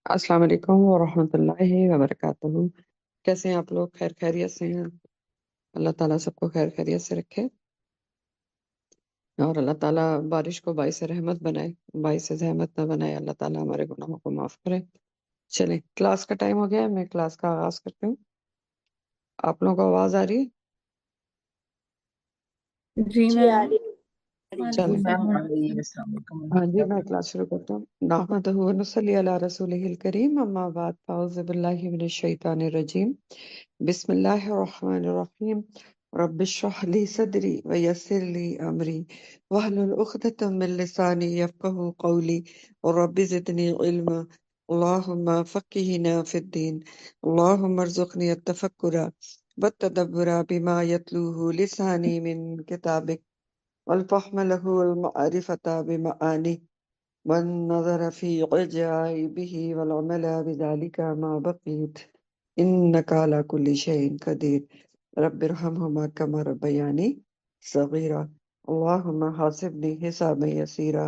السلام علیکم ورحمۃ اللہ وبرکاتہ۔ کیسے ہیں آپ لوگ؟ خیر خیریت سے ہیں؟ اللہ تعالیٰ سب کو خیر خیریت سے رکھے، اور اللہ تعالیٰ بارش کو باعث رحمت بنائے، باعث زحمت نہ بنائے۔ اللہ تعالیٰ ہمارے گناہوں کو معاف کرے۔ چلیں، کلاس کا ٹائم ہو گیا ہے، میں کلاس کا آغاز کرتی ہوں۔ آپ لوگوں کو آواز آ رہی ہے؟ جی جی میم، آ رہی وعلیکم چلیں، میم السلام۔ آ رہی ہے۔ السلام علیکم ہاں جی، میں کلاس شروع کرتا ہوں۔ نحمدہ و نصلی علی رسولہ الکریم، اما بعد، فاعوذ باللہ من الشیطان الرجیم، بسم اللہ الرحمن الرحیم۔ رب اشرح لی صدری ویسر لی امری واحلل عقدۃ من لسانی یفقہوا قولی رب زدنی علما اللہم فقہنا فی الدین اللہم ارزقنی التفکر والتدبر بما یتلوہ لسانی من کتابک والفهم له المعرفة بمعانيه والنظر في عجائبه والعمل بذلك ما بقيت إنك على كل شيء قدير رب ارحمهما كما ربياني صغيرا اللهم حاسبني حسابا يسيرا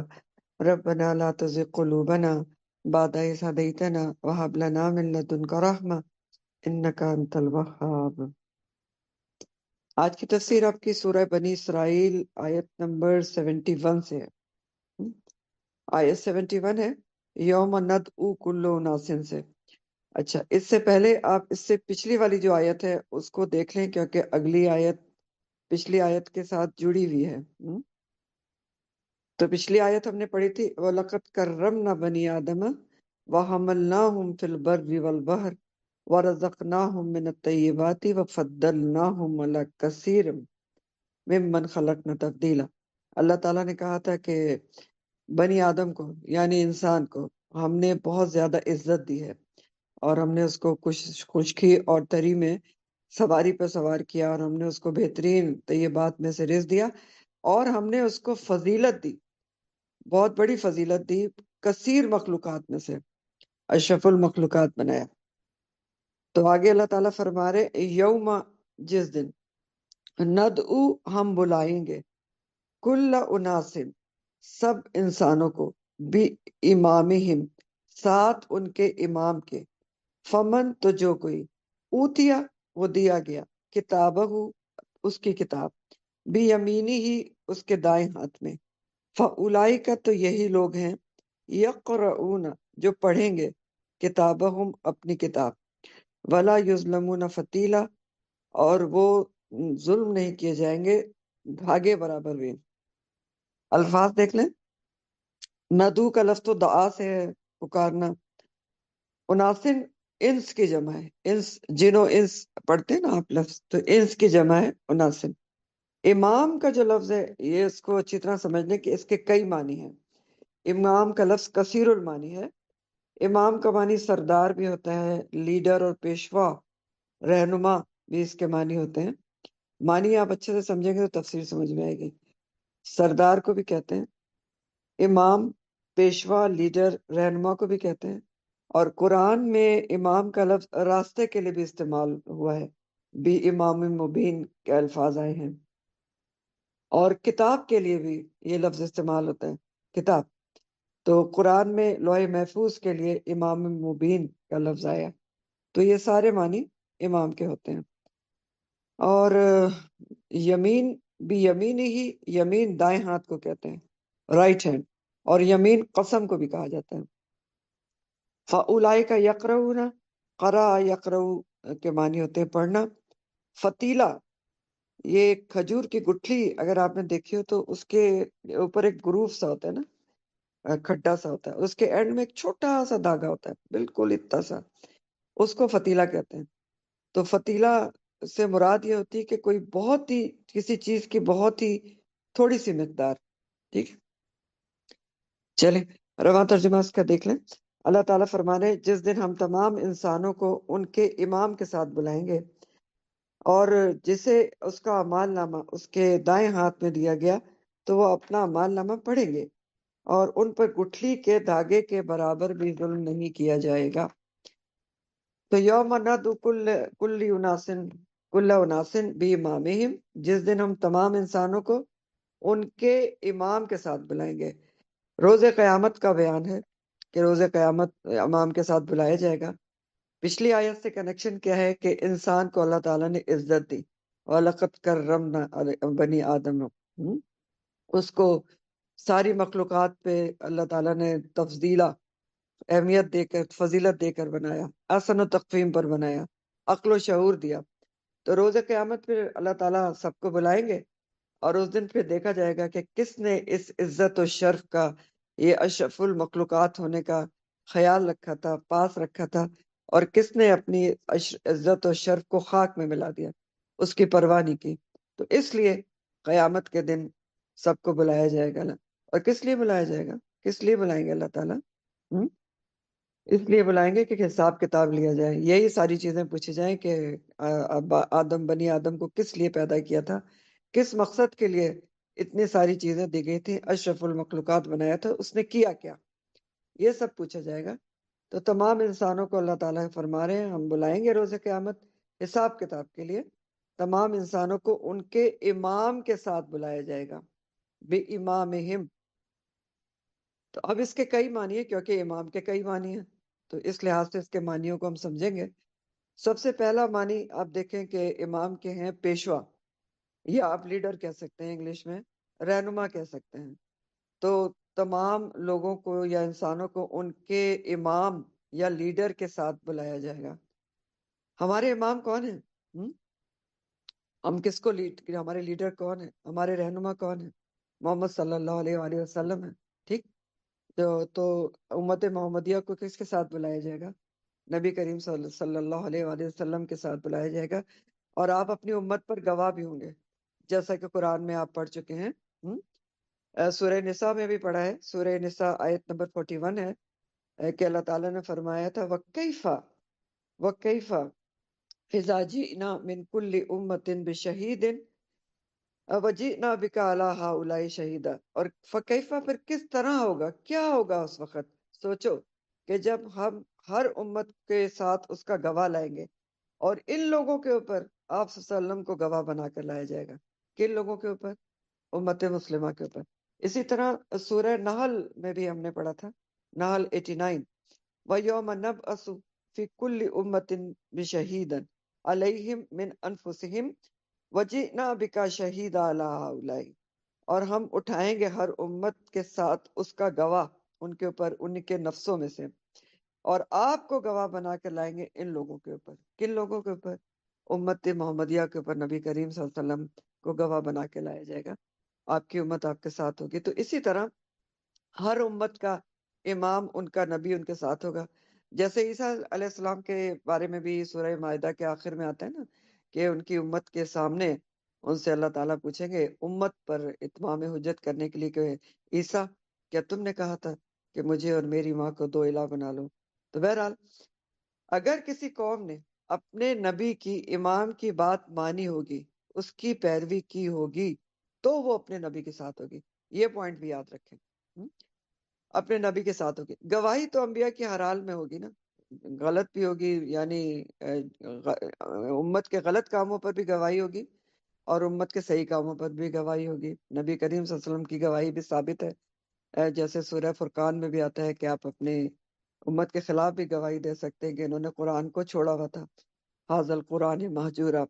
ربنا لا تزغ قلوبنا بعد إذ هديتنا وهب لنا من لدنك رحمة إنك أنت الوهاب۔ آج کی تفسیر آپ کی سورہ بنی اسرائیل آیت نمبر 71 سے ہے۔ آیت 71 ہے، یوم ندعو کل اناس سے۔ اچھا، اس سے پہلے آپ اس سے پچھلی والی جو آیت ہے اس کو دیکھ لیں، کیونکہ اگلی آیت پچھلی آیت کے ساتھ جڑی ہوئی ہے۔ تو پچھلی آیت ہم نے پڑھی تھی، وَلَقَدْ كَرَّمْنَا بَنِي آدَمَ وَحَمَلْنَاهُمْ فِي الْبَرِّ وَالْبَحْرِ وَرَزَقْنَاهُمْ مِنَ الطَّيِّبَاتِ وَفَضَّلْنَاهُمْ عَلَى كَثِيرٍ ممن خلقنا تفضیلا۔ اللہ تعالیٰ نے کہا تھا کہ بنی آدم کو، یعنی انسان کو، ہم نے بہت زیادہ عزت دی ہے، اور ہم نے اس کو خشکی اور تری میں سواری پہ سوار کیا، اور ہم نے اس کو بہترین طیبات میں سے رزق دیا، اور ہم نے اس کو فضیلت دی، بہت بڑی فضیلت دی، کثیر مخلوقات میں سے اشرف المخلوقات بنایا۔ تو آگے اللہ تعالیٰ فرما رہے، یوم، جس دن، ندعو، ہم بلائیں گے، کل اناسن، سب انسانوں کو، بھی امامہم، ساتھ ان کے امام کے، فمن، تو جو کوئی، اوتیا، وہ دیا گیا، کتابہ، اس کی کتاب، بھی یمینی ہی، اس کے دائیں ہاتھ میں، فاولئک، تو یہی لوگ ہیں، یقرؤون، جو پڑھیں گے، کتابہم، اپنی کتاب، ولا یظلمون فتیلا، اور وہ ظلم نہیں کیے جائیں گے دھاگے برابر بھی۔ الفاظ دیکھ لیں، ندو کا لفظ تو دعا سے ہے، پکارنا۔ اناسن، انس کی جمع ہے، انس، جنو انس پڑھتے ہیں نا آپ لفظ، تو انس کی جمع ہے اناسن۔ امام کا جو لفظ ہے، یہ اس کو اچھی طرح سمجھ لیں کہ اس کے کئی معنی ہیں۔ امام کا لفظ کثیر المانی ہے۔ امام کا معنی سردار بھی ہوتا ہے، لیڈر اور پیشوا، رہنما بھی اس کے معنی ہوتے ہیں۔ معنی آپ اچھے سے سمجھیں گے تو تفسیر سمجھ میں آئے گی۔ سردار کو بھی کہتے ہیں، امام، پیشوا، لیڈر، رہنما کو بھی کہتے ہیں۔ اور قرآن میں امام کا لفظ راستے کے لیے بھی استعمال ہوا ہے، بھی امام مبین کے الفاظ آئے ہیں، اور کتاب کے لیے بھی یہ لفظ استعمال ہوتا ہے، کتاب۔ تو قرآن میں لوح محفوظ کے لیے امام مبین کا لفظ آیا، تو یہ سارے معنی امام کے ہوتے ہیں۔ اور یمین بھی یمین ہی، یمین دائیں ہاتھ کو کہتے ہیں، رائٹ ہینڈ، اور یمین قسم کو بھی کہا جاتا ہے۔ فَأُولَئِكَ يَقْرَؤُونَ، قرأ یقرؤ کے معنی ہوتے ہیں پڑھنا۔ فتیلہ، یہ کھجور کی گٹھلی اگر آپ نے دیکھی ہو تو اس کے اوپر ایک گروف سا ہوتا ہے نا، کھڈا سا ہوتا ہے، اس کے اینڈ میں ایک چھوٹا سا دھاگا ہوتا ہے، بالکل اتنا سا، اس کو فتیلہ کہتے ہیں۔ تو فتیلہ سے مراد یہ ہوتی ہے کہ کوئی بہت ہی، کسی چیز کی بہت ہی تھوڑی سی مقدار، ٹھیک۔ چلیں، رواں ترجمہ اس کا دیکھ لیں۔ اللہ تعالیٰ فرما رہے، جس دن ہم تمام انسانوں کو ان کے امام کے ساتھ بلائیں گے، اور جسے اس کا اعمال نامہ اس کے دائیں ہاتھ میں دیا گیا تو وہ اپنا اعمال نامہ پڑھیں گے، اور ان پر گٹھلی کے دھاگے کے برابر بھی ظلم نہیں کیا جائے گا۔ تو یوم ندعو کل اناسن بھی امامہم، جس دن ہم تمام انسانوں کو ان کے امام کے ساتھ بلائیں گے۔ روز قیامت کا بیان ہے۔ کہ روز قیامت امام کے ساتھ بلایا جائے گا۔ پچھلی آیت سے کنیکشن کیا ہے کہ انسان کو اللہ تعالیٰ نے عزت دی، وَلَقَدْ كَرَّمْنَا بَنِي آدَمَ، اس کو ساری مخلوقات پہ اللہ تعالیٰ نے تفضیلہ، اہمیت دے کر، فضیلت دے کر بنایا، احسن و تقویم پر بنایا، عقل و شعور دیا۔ تو روز قیامت پہ اللہ تعالیٰ سب کو بلائیں گے، اور اس دن پھر دیکھا جائے گا کہ کس نے اس عزت و شرف کا، یہ اشرف المخلوقات ہونے کا خیال رکھا تھا، پاس رکھا تھا، اور کس نے اپنی عزت و شرف کو خاک میں ملا دیا، اس کی پرواہ نہیں کی۔ تو اس لیے قیامت کے دن سب کو بلایا جائے گا۔ اور کس لیے بلایا جائے گا؟ کس لیے بلائیں گے اللہ تعالیٰ؟ اس لیے بلائیں گے کہ حساب کتاب لیا جائے، یہی ساری چیزیں پوچھی جائیں کہ بنی آدم کو کس لیے پیدا کیا تھا، کس مقصد کے لیے اتنی ساری چیزیں دی گئی تھی، اشرف المخلوقات بنایا تھا، اس نے کیا کیا، یہ سب پوچھا جائے گا۔ تو تمام انسانوں کو اللہ تعالیٰ فرما رہے ہیں ہم بلائیں گے روز قیامت حساب کتاب کے لیے۔ تمام انسانوں کو ان کے امام کے ساتھ بلایا جائے گا، بے امامہم۔ تو اب اس کے کئی معنی ہیں، کیونکہ امام کے کئی معنی ہیں، تو اس لحاظ سے اس کے معنیوں کو ہم سمجھیں گے۔ سب سے پہلا معنی آپ دیکھیں کہ امام کے ہیں پیشوا، یا آپ لیڈر کہہ سکتے ہیں، انگلش میں رہنما کہہ سکتے ہیں۔ تو تمام لوگوں کو یا انسانوں کو ان کے امام یا لیڈر کے ساتھ بلایا جائے گا۔ ہمارے امام کون ہیں؟ ہم ہم کس کو لیڈ، ہمارے لیڈر کون ہیں، ہمارے رہنما کون ہیں؟ محمد صلی اللہ علیہ وآلہ وسلم ہے، ٹھیک۔ تو امت محمدیہ کو کس کے ساتھ بلایا جائے گا؟ نبی کریم صلی اللہ علیہ وآلہ وسلم کے ساتھ بلایا جائے گا، اور آپ اپنی امت پر گواہ بھی ہوں گے، جیسا کہ قرآن میں آپ پڑھ چکے ہیں۔ سورہ نساء میں بھی پڑھا ہے، سورہ نساء آیت نمبر 41 ہے کہ اللہ تعالیٰ نے فرمایا تھا وَكَيْفَ وَكَيْفَ إِذَا جِئْنَا مِنْ كُلِّ أُمَّةٍ بِشَهِيدٍ وَجِئْنَا بِكَ عَلَىٰ هَٰؤُلَاءِ شَهِيدًا، اور فَكَيْفَ پھر کس طرح ہوگا، کیا ہوگا اس وقت؟ سوچو کہ جب ہم ہر امت کے ساتھ اس کا گواہ لائیں گے، اور ان لوگوں کے اوپر آپ صلی اللہ علیہ وسلم کو گواہ بنا کر لایا جائے گا۔ کن لوگوں کے اوپر؟ امت مسلمہ کے اوپر۔ اسی طرح سورہ نحل میں بھی ہم نے پڑھا تھا، نحل 89، وَيَوْمَ نَبْعَثُ فِي كُلِّ أُمَّةٍ بِشَهِيدٍ عَلَيْهِمْ مِنْ أَنفُسِهِمْ وَجِئْنَا بِكَ شَهِيدًا عَلَىٰ هَٰؤُلَاءِ، اور ہم اٹھائیں گے ہر امت کے ساتھ اس کا گواہ ان کے اوپر، ان کے نفسوں میں سے، اور آپ کو گواہ بنا کر لائیں گے ان لوگوں کے اوپر۔ کن لوگوں کے اوپر؟ امت محمدیہ کے اوپر نبی کریم صلی اللہ علیہ وسلم کو گواہ بنا کے لایا جائے گا، آپ کی امت آپ کے ساتھ ہوگی۔ تو اسی طرح ہر امت کا امام، ان کا نبی ان کے ساتھ ہوگا۔ جیسے عیسیٰ علیہ السلام کے بارے میں بھی سورہ مائدہ کے آخر میں آتا ہے نا کہ ان کی امت کے سامنے ان سے اللہ تعالیٰ پوچھیں گے امت پر اتمام حجت کرنے کے لیے کہ عیسیٰ، کیا تم نے کہا تھا کہ مجھے اور میری ماں کو دو الہ بنا لو؟ تو بہرحال اگر کسی قوم نے اپنے نبی کی، امام کی بات مانی ہوگی، اس کی پیروی کی ہوگی، تو وہ اپنے نبی کے ساتھ ہوگی۔ یہ پوائنٹ بھی یاد رکھیں، اپنے نبی کے ساتھ ہوگی۔ گواہی تو انبیاء کی ہر حال میں ہوگی نا، غلط بھی ہوگی، یعنی امت کے غلط کاموں پر بھی گواہی ہوگی، اور امت کے صحیح کاموں پر بھی گواہی ہوگی۔ نبی کریم صلی اللہ علیہ وسلم کی گواہی بھی ثابت ہے، جیسے سورہ فرقان میں بھی آتا ہے کہ آپ اپنے امت کے خلاف بھی گواہی دے سکتے ہیں کہ انہوں نے قرآن کو چھوڑا ہوا تھا، حاضر القرآن مہجورا۔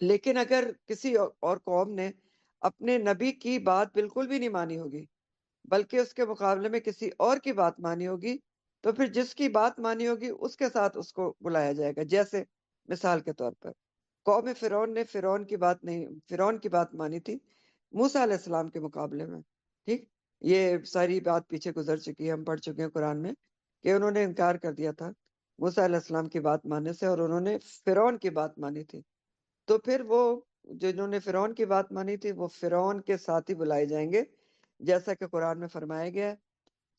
لیکن اگر کسی اور قوم نے اپنے نبی کی بات بالکل بھی نہیں مانی ہوگی، بلکہ اس کے مقابلے میں کسی اور کی بات مانی ہوگی، تو پھر جس کی بات مانی ہوگی اس کے ساتھ اس کو بلایا جائے گا۔ جیسے مثال کے طور پر قوم فرعون نے فرعون کی بات مانی تھی موسیٰ علیہ السلام کے مقابلے میں، ٹھیک۔ یہ ساری بات پیچھے گزر چکی ہے، ہم پڑھ چکے ہیں قرآن میں کہ انہوں نے انکار کر دیا تھا موسیٰ علیہ السلام کی بات ماننے سے، اور انہوں نے فرعون کی بات مانی تھی۔ تو پھر وہ جنہوں نے فرعون کی بات مانی تھی وہ فرعون کے ساتھ ہی بلائے جائیں گے، جیسا کہ قرآن میں فرمایا گیا ہے۔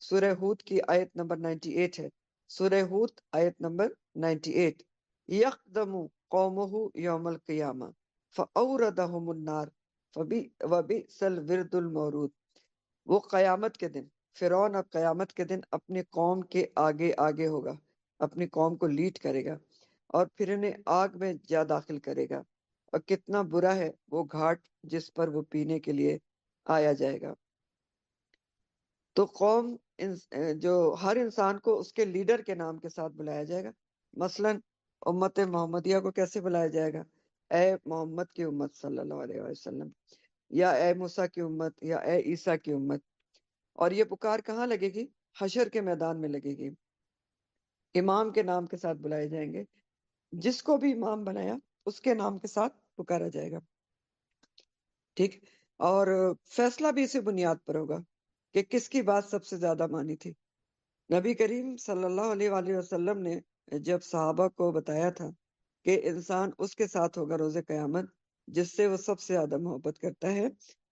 سورہ ہود کی آیت نمبر 98 ہے، سورہ ہود آیت نمبر 98، یقدم قومہ یوم القیامہ فاوردہم النار وبئس الورد المورود۔ وہ قیامت کے دن، فرعون اب قیامت کے دن اپنی قوم کے آگے آگے ہوگا، اپنی قوم کو لیڈ کرے گا، اور پھر انہیں آگ میں جا داخل کرے گا، اور کتنا برا ہے وہ گھاٹ جس پر وہ پینے کے لیے آیا جائے گا۔ تو قوم جو ہر انسان کو اس کے لیڈر کے نام کے ساتھ بلایا جائے گا. مثلا امت محمدیہ کو کیسے بلایا جائے گا؟ اے محمد کی امت صلی اللہ علیہ وسلم، یا اے موسیٰ کی امت، یا اے عیسیٰ کی امت. اور یہ پکار کہاں لگے گی؟ حشر کے میدان میں لگے گی. امام کے نام کے ساتھ بلائے جائیں گے. جس کو بھی امام بنایا اس کے نام کے ساتھ پکارا جائے گا. ٹھیک. اور فیصلہ بھی اسی بنیاد پر ہوگا کہ کس کی بات سب سے زیادہ مانی تھی. نبی کریم صلی اللہ علیہ وآلہ وسلم نے جب صحابہ کو بتایا تھا کہ انسان اس کے ساتھ ہوگا روز قیامت جس سے وہ سب سے زیادہ محبت کرتا ہے،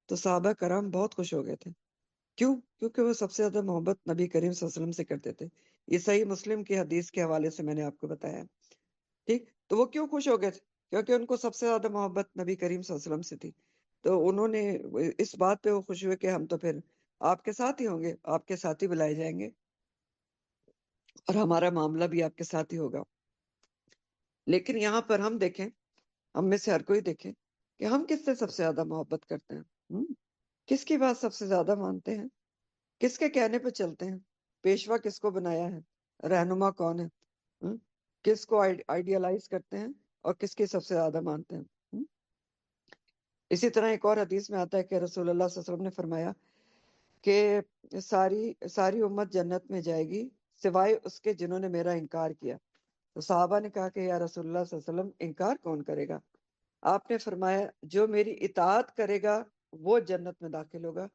تو صحابہ کرام بہت خوش ہو گئے تھے. کیوں؟ کیونکہ وہ سب سے زیادہ محبت نبی کریم صلی اللہ علیہ وسلم سے کرتے تھے. یہ صحیح مسلم کی حدیث کے حوالے سے میں نے آپ کو بتایا. ٹھیک. تو وہ کیوں خوش ہو گئے تھے؟ کیونکہ ان کو سب سے زیادہ محبت نبی کریم صلی اللہ علیہ وسلم سے تھی. تو انہوں نے اس بات پہ وہ خوش ہوئے کہ ہم تو پھر آپ کے ساتھ ہی ہوں گے، آپ کے ساتھ ہی بلائے جائیں گے اور ہمارا معاملہ بھی آپ کے ساتھ ہی ہوگا. لیکن یہاں پر ہم دیکھیں، ہم میں سے ہر کوئی دیکھیں کہ ہم کس سے سب سے زیادہ محبت کرتے ہیں. کس کی بات سب سے زیادہ مانتے ہیں؟ کس کے کہنے پہ چلتے ہیں؟ پیشوا کس کو بنایا ہے؟ رہنما کون ہے؟ کس کو آئیڈیالائز کرتے ہیں اور کس کی سب سے زیادہ مانتے ہیں؟ اسی طرح ایک اور حدیث میں آتا ہے کہ رسول اللہ صلی اللہ علیہ وسلم نے فرمایا کہ ساری امت جنت میں جائے گی سوائے اس کے جنہوں نے میرا انکار کیا. تو صحابہ نے کہا کہ یا رسول اللہ صلی اللہ علیہ وسلم انکار کون کرے گا؟ آپ نے فرمایا جو میری اطاعت کرے گا وہ جنت میں داخل ہوگا،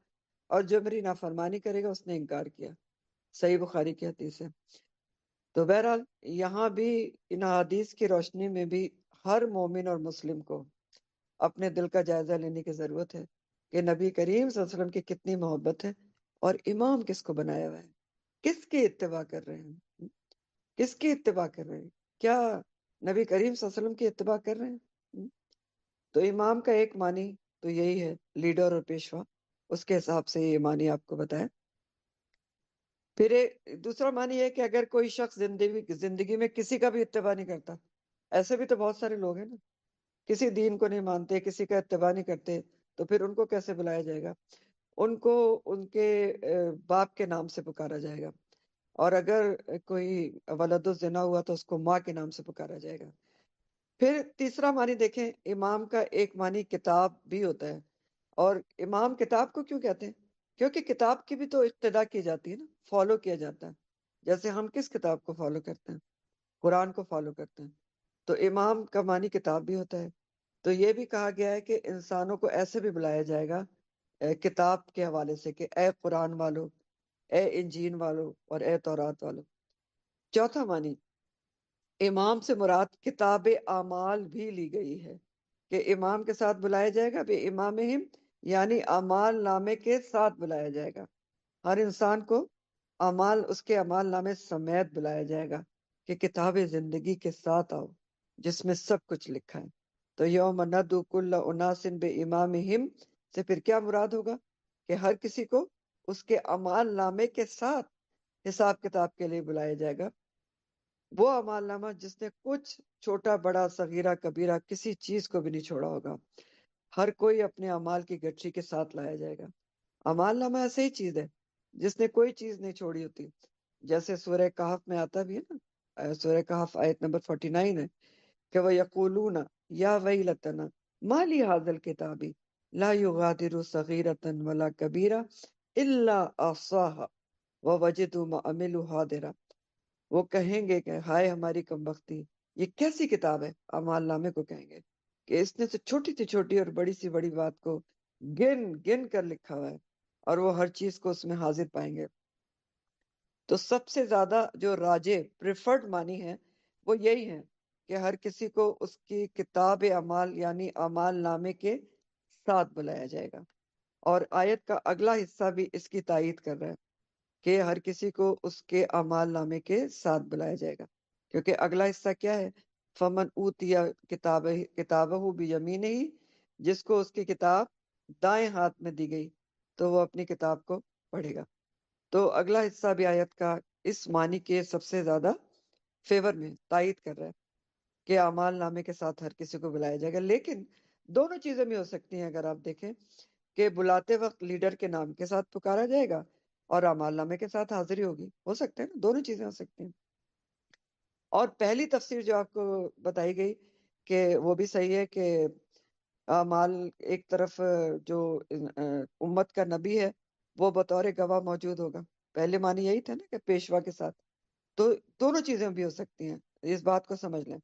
اور جو میری نافرمانی کرے گا اس نے انکار کیا. صحیح بخاری کی حدیث ہے. تو بہرحال یہاں بھی ان حدیث کی روشنی میں بھی ہر مومن اور مسلم کو اپنے دل کا جائزہ لینے کی ضرورت ہے کہ نبی کریم صلی اللہ علیہ وسلم کی کتنی محبت ہے اور امام کس کو بنایا ہوا ہے، کس کی اتباع کر رہے ہیں، کس کی اتباع کر رہے ہیں. کیا نبی کریم صلی اللہ علیہ وسلم کی اتباع کر رہے ہیں؟ تو امام کا ایک معنی تو یہی ہے، لیڈر اور پیشوا. اس کے حساب سے یہ معنی آپ کو بتایا. پھر دوسرا معنی ہے کہ اگر کوئی شخص زندگی میں کسی کا بھی اتباع نہیں کرتا، ایسے بھی تو بہت سارے لوگ ہیں نا، کسی دین کو نہیں مانتے، کسی کا اتباع نہیں کرتے، تو پھر ان کو کیسے بلایا جائے گا؟ ان کو ان کے باپ کے نام سے پکارا جائے گا. اور اگر کوئی ولد الزنا ہوا تو اس کو ماں کے نام سے پکارا جائے گا. پھر تیسرا معنی دیکھیں، امام کا ایک معنی کتاب بھی ہوتا ہے. اور امام کتاب کو کیوں کہتے ہیں؟ کیونکہ کتاب کی بھی تو اقتدا کی جاتی ہے نا، فالو کیا جاتا ہے. جیسے ہم کس کتاب کو فالو کرتے ہیں؟ قرآن کو فالو کرتے ہیں. تو امام کا معنی کتاب بھی ہوتا ہے. تو یہ بھی کہا گیا ہے کہ انسانوں کو ایسے بھی بلایا جائے گا کتاب کے حوالے سے کہ اے قرآن والو، اے انجیل والو، اور اے تورات والو. چوتھا معنی، امام سے مراد کتاب اعمال بھی لی گئی ہے کہ امام کے ساتھ بلایا جائے گا بے امامہم، یعنی اعمال نامے کے ساتھ بلایا جائے گا. ہر انسان کو اس کے اعمال نامے سمیت بلایا جائے گا کہ کتاب زندگی کے ساتھ آؤ جس میں سب کچھ لکھا ہے. تو یوم ندعو کل اناس بے امامہم سے پھر کیا مراد ہوگا؟ کہ ہر کسی کو اس کے اعمال نامے کے ساتھ حساب کتاب کے لیے بلایا جائے گا. وہ اعمال نامہ جس نے کچھ چھوٹا بڑا صغیرہ کبیرہ کسی چیز کو بھی نہیں چھوڑا ہوگا، ہر کوئی اپنے اعمال کی گٹھی کے ساتھ لایا جائے گا. اعمال نامہ ایسے ہی چیز ہے جس نے کوئی چیز نہیں چھوڑی ہوتی. جیسے سورہ کہف میں آتا بھی ہے نا، سورہ کہف آیت نمبر 49 ہے کہ وَيَقُولُونَ يَا وَيْلَتَنَا مَا لِي هَذَا الْكِتَابِ لَا يُغَادِرُ صَغِيرَةً وَلَا كَبِيرَةً إِلَّا أَحْصَاهَا وَوَجَدُوا مَا عَمِلُوا حَاضِرًا. وہ کہیں گے کہ ہائے ہماری کمبختی، یہ کیسی کتاب ہے؟ اعمال نامے کو کہیں گے کہ اس نے تو چھوٹی سی چھوٹی اور بڑی سی بڑی بات کو گن گن کر لکھا ہوا ہے، اور وہ ہر چیز کو اس میں حاضر پائیں گے. تو سب سے زیادہ جو راجے پریفرڈ معنی ہے وہ یہی ہے کہ ہر کسی کو اس کی کتاب اعمال یعنی اعمال نامے کے ساتھ بلایا جائے گا. اور آیت کا اگلا حصہ بھی اس کی تائید کر رہا ہے کہ ہر کسی کو اس کے اعمال نامے کے ساتھ بلایا جائے گا. کیونکہ اگلا حصہ کیا ہے؟ فمن اوتیا کتابہ بیمینہ، جس کو اس کی کتاب دائیں ہاتھ میں دی گئی تو وہ اپنی کتاب کو پڑھے گا. تو اگلا حصہ بھی آیت کا اس معنی کے سب سے زیادہ فیور میں تائید کر رہا ہے کہ اعمال نامے کے ساتھ ہر کسی کو بلایا جائے گا. لیکن دونوں چیزیں بھی ہو سکتی ہیں. اگر آپ دیکھیں کہ بلاتے وقت لیڈر کے نام کے ساتھ پکارا جائے گا، اور اعمال نامے کے ساتھ حاضری ہوگی. ہو سکتے ہیں نا، دونوں چیزیں ہو سکتی ہیں. اور پہلی تفسیر جو آپ کو بتائی گئی کہ وہ بھی صحیح ہے کہ اعمال ایک طرف جو امت کا نبی ہے وہ بطور گواہ موجود ہوگا. پہلے معنی یہی تھا نا کہ پیشوا کے ساتھ. تو دونوں چیزیں بھی ہو سکتی ہیں، اس بات کو سمجھ لیں.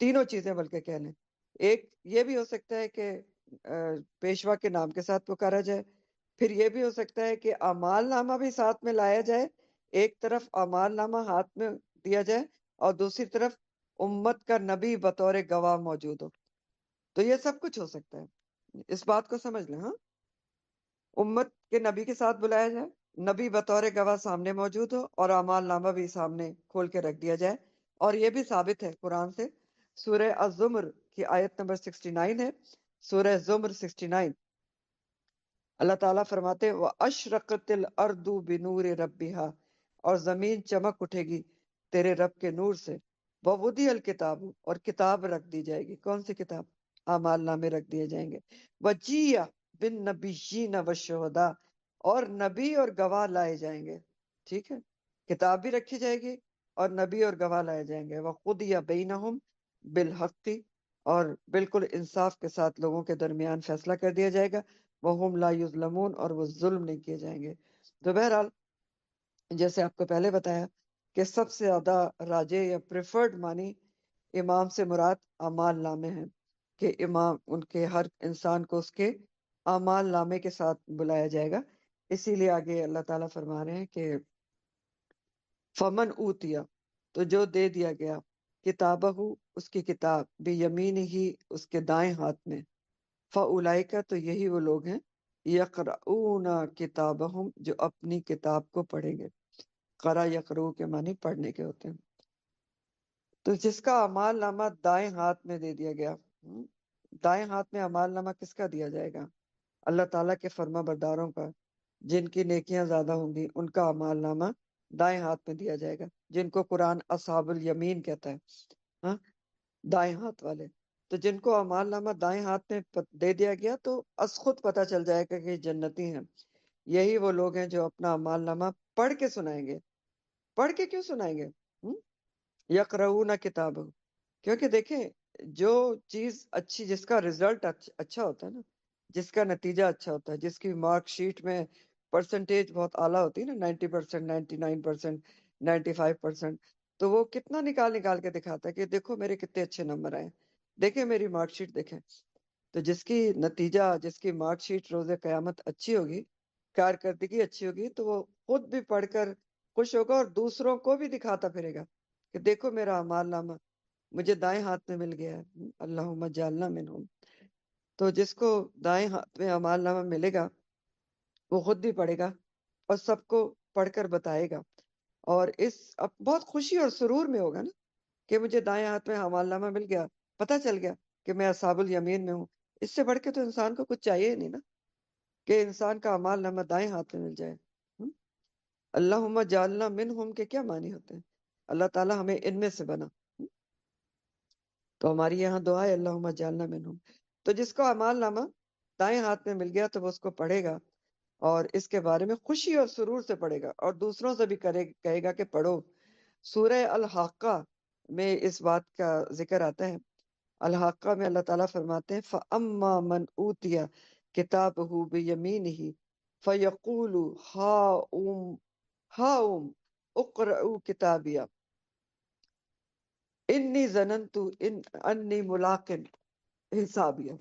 تینوں چیزیں بلکہ کہہ لیں. ایک یہ بھی ہو سکتا ہے کہ پیشوا کے نام کے ساتھ پکارا جائے. پھر یہ بھی ہو سکتا ہے کہ اعمال نامہ بھی ساتھ میں لایا جائے. ایک طرف اعمال نامہ ہاتھ میں دیا جائے اور دوسری طرف امت کا نبی بطور گواہ موجود ہو. تو یہ سب کچھ ہو سکتا ہے. اس بات کو سمجھ لیں. ہاں، امت کے نبی کے ساتھ بلایا جائے، نبی بطور گواہ سامنے موجود ہو، اور اعمال نامہ بھی سامنے کھول کے رکھ دیا جائے. اور یہ بھی ثابت ہے قرآن سے. سورہ الزمر کی آیت نمبر 69 ہے. سورہ زمر 69 اللہ تعالیٰ فرماتے وَأَشْرَقَتِ الْأَرْضُ بِنُورِ رَبِّهَا، اور زمین چمک اٹھے گی تیرے رب کے نور سے. وَوُضِعَ الْكِتَابُ، اور کتاب رکھ دی جائے گی. کون سی کتاب؟ اعمال نامے رکھ دیے جائیں گے. وَجِيَّ بِالنَّبِيِّينَ وَالشُّهَدَاءِ، اور نبی اور گواہ لائے جائیں گے. ٹھیک ہے، کتاب بھی رکھی جائے گی اور نبی اور گواہ لائے جائیں گے. وَقُضِيَ بَيْنَهُمْ بِالْحَقِّ، اور بالکل انصاف کے ساتھ لوگوں کے درمیان فیصلہ کر دیا جائے گا. وَهُمْ لَا يُظْلَمُونَ، اور وہ ظلم نہیں کیے جائیں گے. تو بہرحال جیسے آپ کو پہلے بتایا کہ سب سے زیادہ راجے یا پریفرڈ معنی امام سے مراد اعمال نامے ہیں، کہ امام ان کے ہر انسان کو اس کے اعمال نامے کے ساتھ بلایا جائے گا. اسی لیے آگے اللہ تعالیٰ فرما رہے ہیں کہ فمن اوتیا، تو جو دے دیا گیا، کتابہ، اس کی کتاب، بیمین ہی، اس کے دائیں ہاتھ میں، فاولئک، تو یہی وہ لوگ ہیں، یقرؤون کتابہم، جو اپنی کتاب کو پڑھیں گے. قرأ یقرؤ کے معنی پڑھنے کے ہوتے ہیں. تو جس کا اعمال نامہ دائیں ہاتھ میں دے دیا گیا. دائیں ہاتھ میں اعمال نامہ کس کا دیا جائے گا؟ اللہ تعالیٰ کے فرما برداروں کا. جن کی نیکیاں زیادہ ہوں گی ان کا اعمال نامہ دائیں ہاتھ میں دیا جائے گا، جن کو قرآن اصحاب الیمین کہتا ہے. ہاں، دائیں ہاتھ والے. تو جن کو اعمال نامہ دائیں ہاتھ میں دے دیا گیا تو از خود پتہ چل جائے گا کہ یہ جنتی ہیں. یہی وہ لوگ ہیں جو اپنا اعمال نامہ پڑھ کے سنائیں گے. پڑھ کے کیوں سنائیں گے؟ یقرؤون کتاب، کیونکہ دیکھیں جو چیز اچھی، جس کا رزلٹ اچھا ہوتا ہے نا، جس کا نتیجہ اچھا ہوتا ہے، جس کی مارک شیٹ میں پرسنٹیج بہت اعلیٰ ہوتی ہے نا، 90%، 99%، 95%، تو وہ کتنا نکال نکال کے دکھاتا ہے کہ دیکھو میرے کتنے اچھے نمبر آئے، دیکھیں میری مارک شیٹ دیکھیں. تو جس کی نتیجہ، جس کی مارک شیٹ روز قیامت اچھی ہوگی، کارکردگی اچھی ہوگی، تو وہ خود بھی پڑھ کر خوش ہوگا اور دوسروں کو بھی دکھاتا پھرے گا کہ دیکھو میرا اعمال نامہ مجھے دائیں ہاتھ میں مل گیا ہے. اللہم اجعلنا منہم. تو جس کو دائیں ہاتھ میں اعمال نامہ ملے گا وہ خود بھی پڑھے گا اور سب کو پڑھ کر بتائے گا. اور اس اب بہت خوشی اور سرور میں ہوگا نا کہ مجھے دائیں ہاتھ میں اعمال نامہ مل گیا، پتہ چل گیا کہ میں اصحاب الیمین میں ہوں. اس سے بڑھ کے تو انسان کو کچھ چاہیے ہی نہیں نا، کہ انسان کا اعمال نامہ دائیں ہاتھ میں مل جائے. اللہم جعلنا منہم کے کیا معنی ہوتے ہیں؟ اللہ تعالیٰ ہمیں ان میں سے بنا. تو ہماری یہاں دعا ہے اللہم جعلنا منہم. تو جس کو اعمال نامہ دائیں ہاتھ میں مل گیا تو وہ اس کو پڑھے گا اور اس کے بارے میں خوشی اور سرور سے پڑھے گا اور دوسروں سے بھی کہے گا کہ پڑھو. سورہ الحاقہ میں اس بات کا ذکر آتا ہے. الحاقہ میں اللہ تعالیٰ فرماتے ہیں فَأَمَّا مَنْ أُوتِيَ كِتَابَهُ بِيَمِينِهِ فَيَقُولُ هَاؤُمْ اقْرَءُوا كِتَابِيَهْ انی ظننت انی ملاق حسابیہ.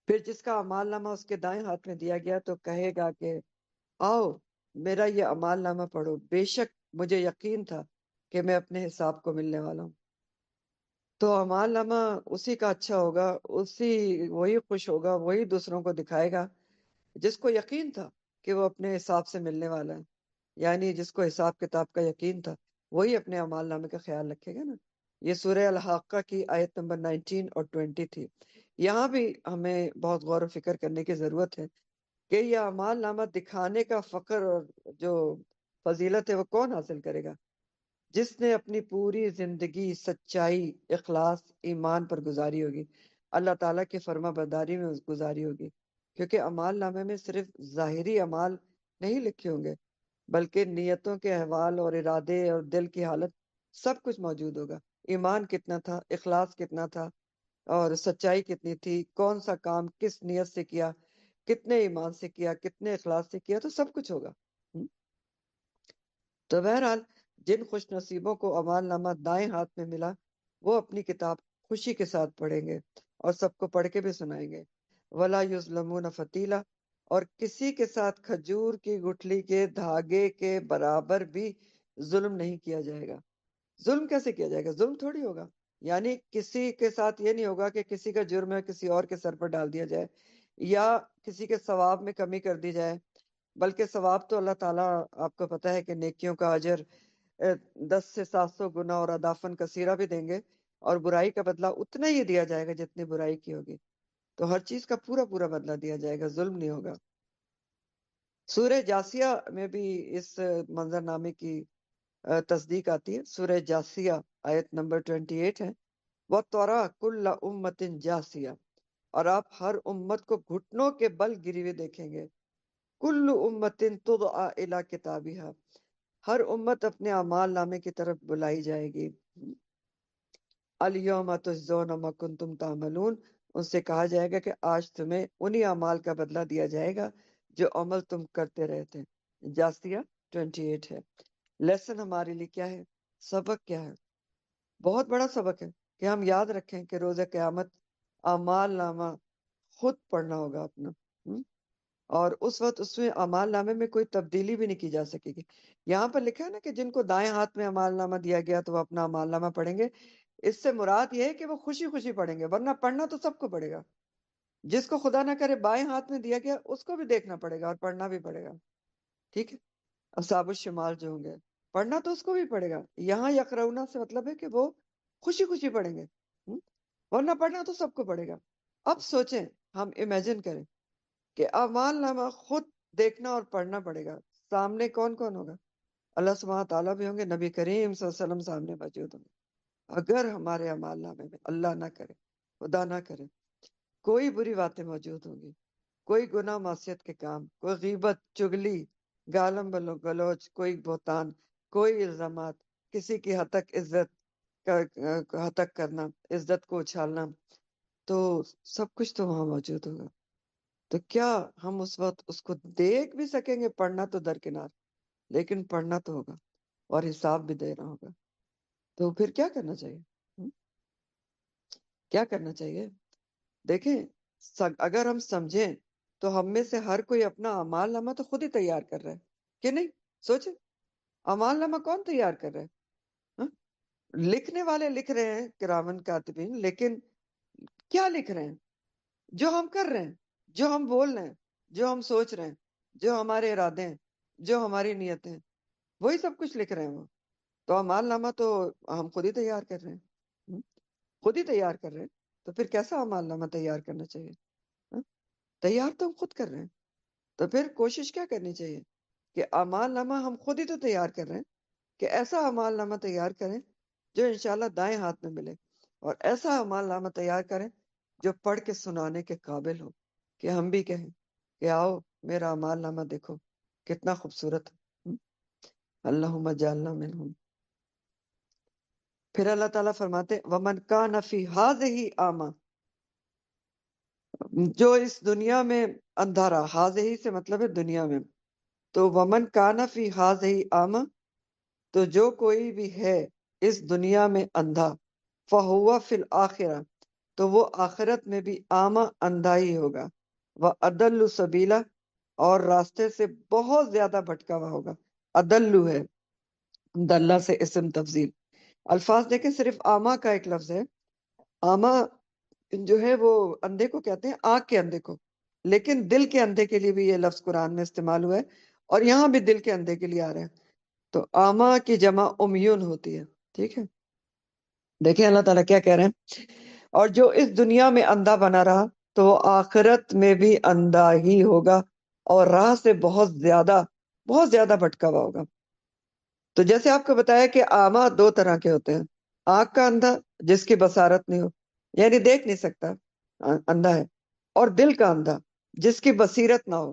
پھر جس کا اعمال نامہ اس کے دائیں ہاتھ میں دیا گیا تو کہے گا کہ آؤ میرا یہ اعمال نامہ پڑھو، بے شک مجھے یقین تھا کہ میں اپنے حساب کو ملنے والا ہوں. تو اعمال نامہ اسی کا اچھا ہوگا، وہی خوش ہوگا، وہی دوسروں کو دکھائے گا جس کو یقین تھا کہ وہ اپنے حساب سے ملنے والا ہے. یعنی جس کو حساب کتاب کا یقین تھا وہی اپنے اعمال نامے کا خیال رکھے گا نا. یہ سورہ الحاقہ کی آیت نمبر 19 اور 20 تھی. یہاں بھی ہمیں بہت غور و فکر کرنے کی ضرورت ہے کہ یہ اعمال نامہ دکھانے کا فخر اور جو فضیلت ہے وہ کون حاصل کرے گا؟ جس نے اپنی پوری زندگی سچائی، اخلاص، ایمان پر گزاری ہوگی، اللہ تعالیٰ کی فرما برداری میں گزاری ہوگی. کیونکہ اعمال نامے میں صرف ظاہری اعمال نہیں لکھے ہوں گے، بلکہ نیتوں کے احوال اور ارادے اور دل کی حالت سب کچھ موجود ہوگا۔ ایمان کتنا تھا، اخلاص کتنا تھا، اور سچائی کتنی تھی، کون سا کام کس نیت سے کیا، کتنے ایمان سے کیا، کتنے اخلاص سے کیا، تو سب کچھ ہوگا۔ تو بہرحال جن خوش نصیبوں کو اعمال نامہ دائیں ہاتھ میں ملا، وہ اپنی کتاب خوشی کے ساتھ پڑھیں گے اور سب کو پڑھ کے بھی سنائیں گے۔ ولا یظلمون فتیلا، اور کسی کے ساتھ کھجور کی گٹھلی کے دھاگے کے برابر بھی ظلم نہیں کیا جائے گا۔ ظلم کیسے کیا جائے گا؟ ظلم تھوڑی ہوگا، یعنی کسی کے ساتھ یہ نہیں ہوگا کہ کسی کا جرم ہے کسی اور کے سر پر ڈال دیا جائے، یا کسی کے ثواب میں کمی کر دی جائے، بلکہ ثواب تو اللہ تعالیٰ، آپ کو پتہ ہے کہ نیکیوں کا اجر 10 سے 700 گنا اور اضافاً کثیرہ بھی دیں گے، اور برائی کا بدلہ اتنا ہی دیا جائے گا جتنی برائی کی ہوگی۔ تو ہر چیز کا پورا پورا بدلہ دیا جائے گا، ظلم نہیں ہوگا۔ سورہ جاسیہ میں بھی اس منظر نامے کی تصدیق آتی ہے۔ سورہ جاسیہ آیت نمبر 28 ہے، وَتَرَىٰ كُلَّ أُمَّةٍ جاسیہ، اور آپ ہر امت کو گھٹنوں کے بل گری ہوئے دیکھیں گے۔ کل امت تدعی الی کتابہا، ہر امت اپنے اعمال نامے کی طرف بلائی جائے گی۔ الیوم تجزون ما کنتم تعملون، ان سے کہا جائے گا کہ آج تمہیں انہی اعمال کا بدلہ دیا جائے گا جو عمل تم کرتے رہے تھے۔ جاسیہ 28 ہے۔ لیسن ہمارے لیے کیا ہے؟ سبق کیا ہے؟ بہت بڑا سبق ہے کہ ہم یاد رکھیں کہ روز قیامت اعمال نامہ خود پڑھنا ہوگا اپنا، اور اس وقت اس میں اعمال نامے میں کوئی تبدیلی بھی نہیں کی جا سکے گی۔ یہاں پر لکھا ہے نا کہ جن کو دائیں ہاتھ میں اعمال نامہ دیا گیا تو وہ اپنا اعمال نامہ پڑھیں گے، اس سے مراد یہ ہے کہ وہ خوشی خوشی پڑھیں گے، ورنہ پڑھنا تو سب کو پڑے گا۔ جس کو خدا نہ کرے بائیں ہاتھ میں دیا گیا اس کو بھی دیکھنا پڑے گا اور پڑھنا بھی پڑے گا، ٹھیک ہے۔ اصحاب الشمال جو ہوں گے، پڑھنا تو اس کو بھی پڑے گا۔ یہاں یقرؤنا سے مطلب ہے کہ وہ خوشی خوشی پڑھیں گے، ورنہ پڑھنا تو سب کو پڑے گا۔ اب سوچیں، ہم امیجن کریں کہ اعمال نامہ خود دیکھنا اور پڑھنا پڑے گا، سامنے کون کون ہوگا؟ اللہ سبحانہ تعالیٰ بھی ہوں گے، نبی کریم صلی اللہ علیہ وسلم سامنے موجود ہوں گے۔ اگر ہمارے اعمال نامے میں اللہ نہ کرے، خدا نہ کرے، کوئی بری باتیں موجود ہوں گی، کوئی گناہ معصیت کے کام، کوئی غیبت، چگلی، گالم گلوچ، کوئی بہتان، کوئی الزامات، کسی کی ہتک عزت ہتک کرنا، عزت کو اچھالنا، تو سب کچھ تو وہاں موجود ہوگا۔ تو کیا ہم اس وقت اس کو دیکھ بھی سکیں گے؟ پڑھنا تو درکنار، لیکن پڑھنا تو ہوگا اور حساب بھی دینا ہوگا۔ تو پھر کیا کرنا چاہیے؟ کیا کرنا چاہیے؟ دیکھیں، اگر ہم سمجھیں تو ہم میں سے ہر کوئی اپنا اعمال نامہ تو خود ہی تیار کر رہا ہے، کہ نہیں؟ سوچیں، اعمال نامہ کون تیار کر رہا ہے؟ ہاں؟ لکھنے والے لکھ رہے ہیں کرامن کاتبین، لیکن کیا لکھ رہے ہیں؟ جو ہم کر رہے ہیں، جو ہم بول رہے ہیں، جو ہم سوچ رہے ہیں، جو ہمارے ارادے ہیں، جو ہماری نیتیں ہیں، وہی سب کچھ لکھ رہے ہیں وہ۔ تو اعمال نامہ تو ہم خود ہی تیار کر رہے ہیں، خود ہی تیار کر رہے ہیں۔ تو پھر کیسا اعمال نامہ تیار کرنا چاہیے؟ ہاں؟ تیار تو ہم خود کر رہے ہیں، تو پھر کوشش کیا کرنی چاہیے کہ اعمال نامہ ہم خود ہی تو تیار کر رہے ہیں، کہ ایسا اعمال نامہ تیار کریں جو انشاءاللہ دائیں ہاتھ میں ملے، اور ایسا اعمال نامہ تیار کریں جو پڑھ کے سنانے کے قابل ہو، کہ ہم بھی کہیں کہ آؤ میرا اعمال نامہ دیکھو کتنا خوبصورت ہے۔ اللہم اجعلنا منہم۔ پھر اللہ تعالیٰ فرماتے وَمَنْ كَانَ فِي هَٰذِهِ أَعْمَىٰ، جو اس دنیا میں اندھا رہا، ہاذہی سے مطلب ہے دنیا میں، تو وَمَنْ كَانَ فِي هَٰذِهِ أَعْمَىٰ، تو جو کوئی بھی ہے اس دنیا میں اندھا، فَهُوَ فِي الْآخِرَةِ، تو وہ آخرت میں بھی اعمیٰ اندھا ہی ہوگا، وَأَضَلُّ سَبِيلًا، اور راستے سے بہت زیادہ بھٹکا ہوا ہوگا۔ اضلُّ ہے، دلہ سے اسم تفضیل۔ الفاظ دیکھیں، صرف اعمیٰ کا ایک لفظ ہے، اعمیٰ جو ہے وہ اندھے کو کہتے ہیں، آنکھ کے اندھے کو، لیکن دل کے اندھے کے لیے بھی یہ لفظ قرآن میں استعمال ہوا ہے، اور یہاں بھی دل کے اندھے کے لیے آ رہے ہیں۔ تو اعمیٰ کی جمع امیون ہوتی ہے، ٹھیک ہے۔ دیکھیں اللہ تعالیٰ کیا کہہ رہے ہیں، اور جو اس دنیا میں اندھا بنا رہا تو وہ آخرت میں بھی اندھا ہی ہوگا، اور راہ سے بہت زیادہ بھٹکا ہوا ہوگا۔ تو جیسے آپ کو بتایا کہ اعمیٰ دو طرح کے ہوتے ہیں، آنکھ کا اندھا جس کی بصارت نہیں ہو، یعنی دیکھ نہیں سکتا، اندھا ہے، اور دل کا اندھا جس کی بصیرت نہ ہو۔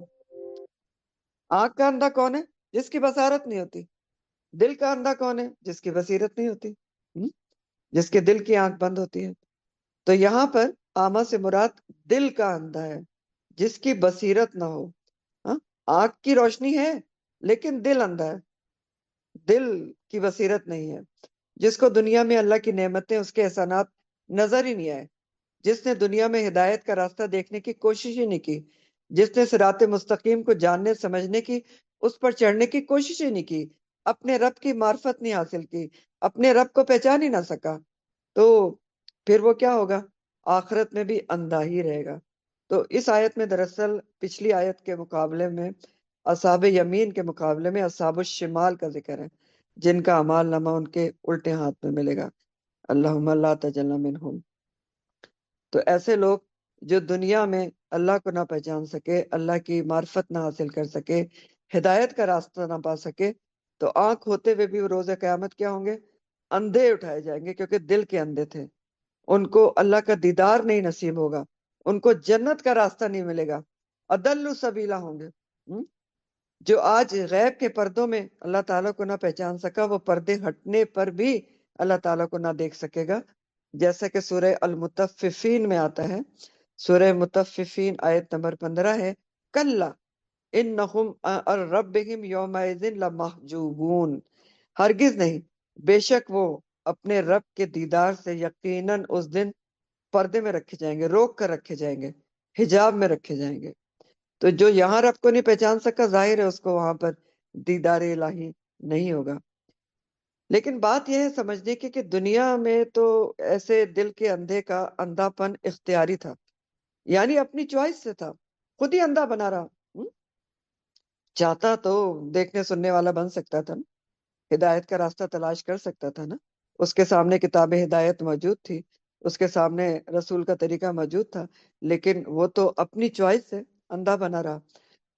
آنکھ کا اندھا کون ہے؟ جس کی بصارت نہیں ہوتی۔ دل کا اندھا کون ہے؟ جس کی بصیرت نہیں ہوتی، جس کے دل کی آنکھ بند ہوتی ہے۔ تو یہاں پر آما سے مراد دل کا اندھا ہے، جس کی بصیرت نہ ہو۔ ہاں، آنکھ کی روشنی ہے لیکن دل اندھا ہے، دل کی بصیرت نہیں ہے، جس کو دنیا میں اللہ کی نعمتیں، اس کے احسانات نظر ہی نہیں آئے، جس نے دنیا میں ہدایت کا راستہ دیکھنے کی کوشش ہی نہیں کی، جس نے صراط مستقیم کو جاننے سمجھنے کی، اس پر چڑھنے کی کوشش ہی نہیں کی، اپنے رب کی معرفت نہیں حاصل کی، اپنے رب کو پہچان ہی نہ سکا، تو پھر وہ کیا ہوگا؟ آخرت میں بھی اندھا ہی رہے گا۔ تو اس آیت میں دراصل پچھلی آیت کے مقابلے میں، اصحاب یمین کے مقابلے میں اصحاب الشمال کا ذکر ہے، جن کا اعمال نامہ ان کے الٹے ہاتھ میں ملے گا۔ اللہم لا تجعلنا منہم۔ تو ایسے لوگ جو دنیا میں اللہ کو نہ پہچان سکے، اللہ کی معرفت نہ حاصل کر سکے، ہدایت کا راستہ نہ پا سکے، تو آنکھ ہوتے ہوئے بھی وہ روز قیامت کیا ہوں گے؟ اندھے اٹھائے جائیں گے، کیونکہ دل کے اندھے تھے۔ ان کو اللہ کا دیدار نہیں نصیب ہوگا، ان کو جنت کا راستہ نہیں ملے گا، اضل سبیلا ہوں گے۔ جو آج غیب کے پردوں میں اللہ تعالیٰ کو نہ پہچان سکا، وہ پردے ہٹنے پر بھی اللہ تعالیٰ کو نہ دیکھ سکے گا، جیسا کہ سورہ المطففین میں آتا ہے۔ سورہ مطففین آیت نمبر 15 ہے، کلا انہم عن ربہم یومئذ لمحجوبون، ہرگز نہیں، بے شک وہ اپنے رب کے دیدار سے یقیناً اس دن پردے میں رکھے جائیں گے، روک کر رکھے جائیں گے، حجاب میں رکھے جائیں گے۔ تو جو یہاں رب کو نہیں پہچان سکا، ظاہر ہے اس کو وہاں پر دیدار الہی نہیں ہوگا۔ لیکن بات یہ ہے سمجھنے کی کہ دنیا میں تو ایسے دل کے اندھے کا اندھا پن اختیاری تھا، یعنی اپنی چوائس سے تھا، خود ہی اندھا بنا رہا۔ چاہتا تو دیکھنے سننے والا بن سکتا تھا نا، ہدایت کا راستہ تلاش کر سکتا تھا نا، اس کے سامنے کتاب ہدایت موجود تھی، اس کے سامنے رسول کا طریقہ موجود تھا، لیکن وہ تو اپنی چوائس سے اندھا بنا رہا،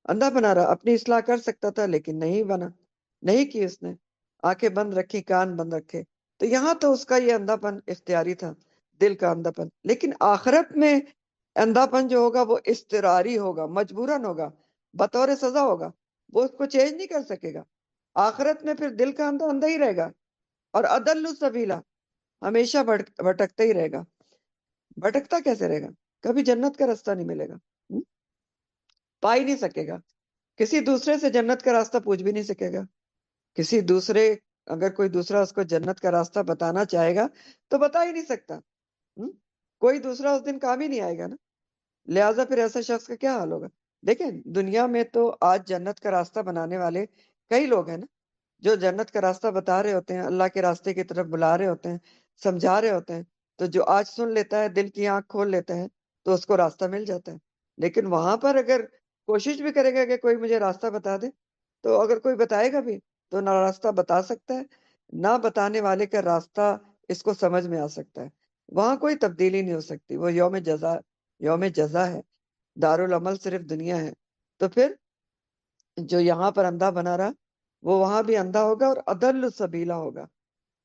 اندھا بنا رہا۔ اپنی اصلاح کر سکتا تھا لیکن نہیں بنا، نہیں کی اس نے، آنکھیں بند رکھی، کان بند رکھے۔ تو یہاں تو اس کا یہ اندھا پن اختیاری تھا، دل کا اندھا پن۔ لیکن آخرت میں اندھا پن جو ہوگا وہ اضطراری ہوگا، مجبوراً ہوگا، بطور سزا ہوگا، وہ اس کو چینج نہیں کر سکے گا۔ آخرت میں پھر دل کا اندھا اندھا ہی رہے گا، اور اضل سبیلا، ہمیشہ بھٹکتا ہی رہے گا۔ بھٹکتا کیسے رہے گا؟ کبھی جنت کا راستہ نہیں ملے گا، پا ہی نہیں سکے گا، کسی دوسرے سے جنت کا راستہ پوچھ بھی نہیں سکے گا، کسی دوسرے، اگر کوئی دوسرا اس کو جنت کا راستہ بتانا چاہے گا تو بتا ہی نہیں سکتا۔ کوئی دوسرا اس دن کام ہی نہیں آئے گا نا، لہٰذا پھر ایسا شخص کا کیا حال ہوگا؟ دیکھیں، دنیا میں تو آج جنت کا راستہ بنانے والے کئی لوگ ہیں نا، جو جنت کا راستہ بتا رہے ہوتے ہیں، اللہ کے راستے کی طرف بلا رہے ہوتے ہیں، سمجھا رہے ہوتے ہیں، تو جو آج سن لیتا ہے، دل کی آنکھ کھول لیتا ہے، تو اس کو راستہ مل جاتا ہے۔ لیکن وہاں پر اگر کوشش بھی کرے گا کہ کوئی مجھے راستہ بتا دے، تو اگر کوئی بتائے گا بھی تو نہ راستہ بتا سکتا ہے، نہ بتانے والے کا راستہ اس کو سمجھ میں آ سکتا ہے۔ وہاں کوئی تبدیلی نہیں ہو سکتی، وہ یوم جزا ہے، دارالعمل صرف دنیا ہے۔ تو پھر جو یہاں پر اندھا بنا رہا، وہ وہاں بھی اندھا ہوگا اور اضل سبیلا ہوگا،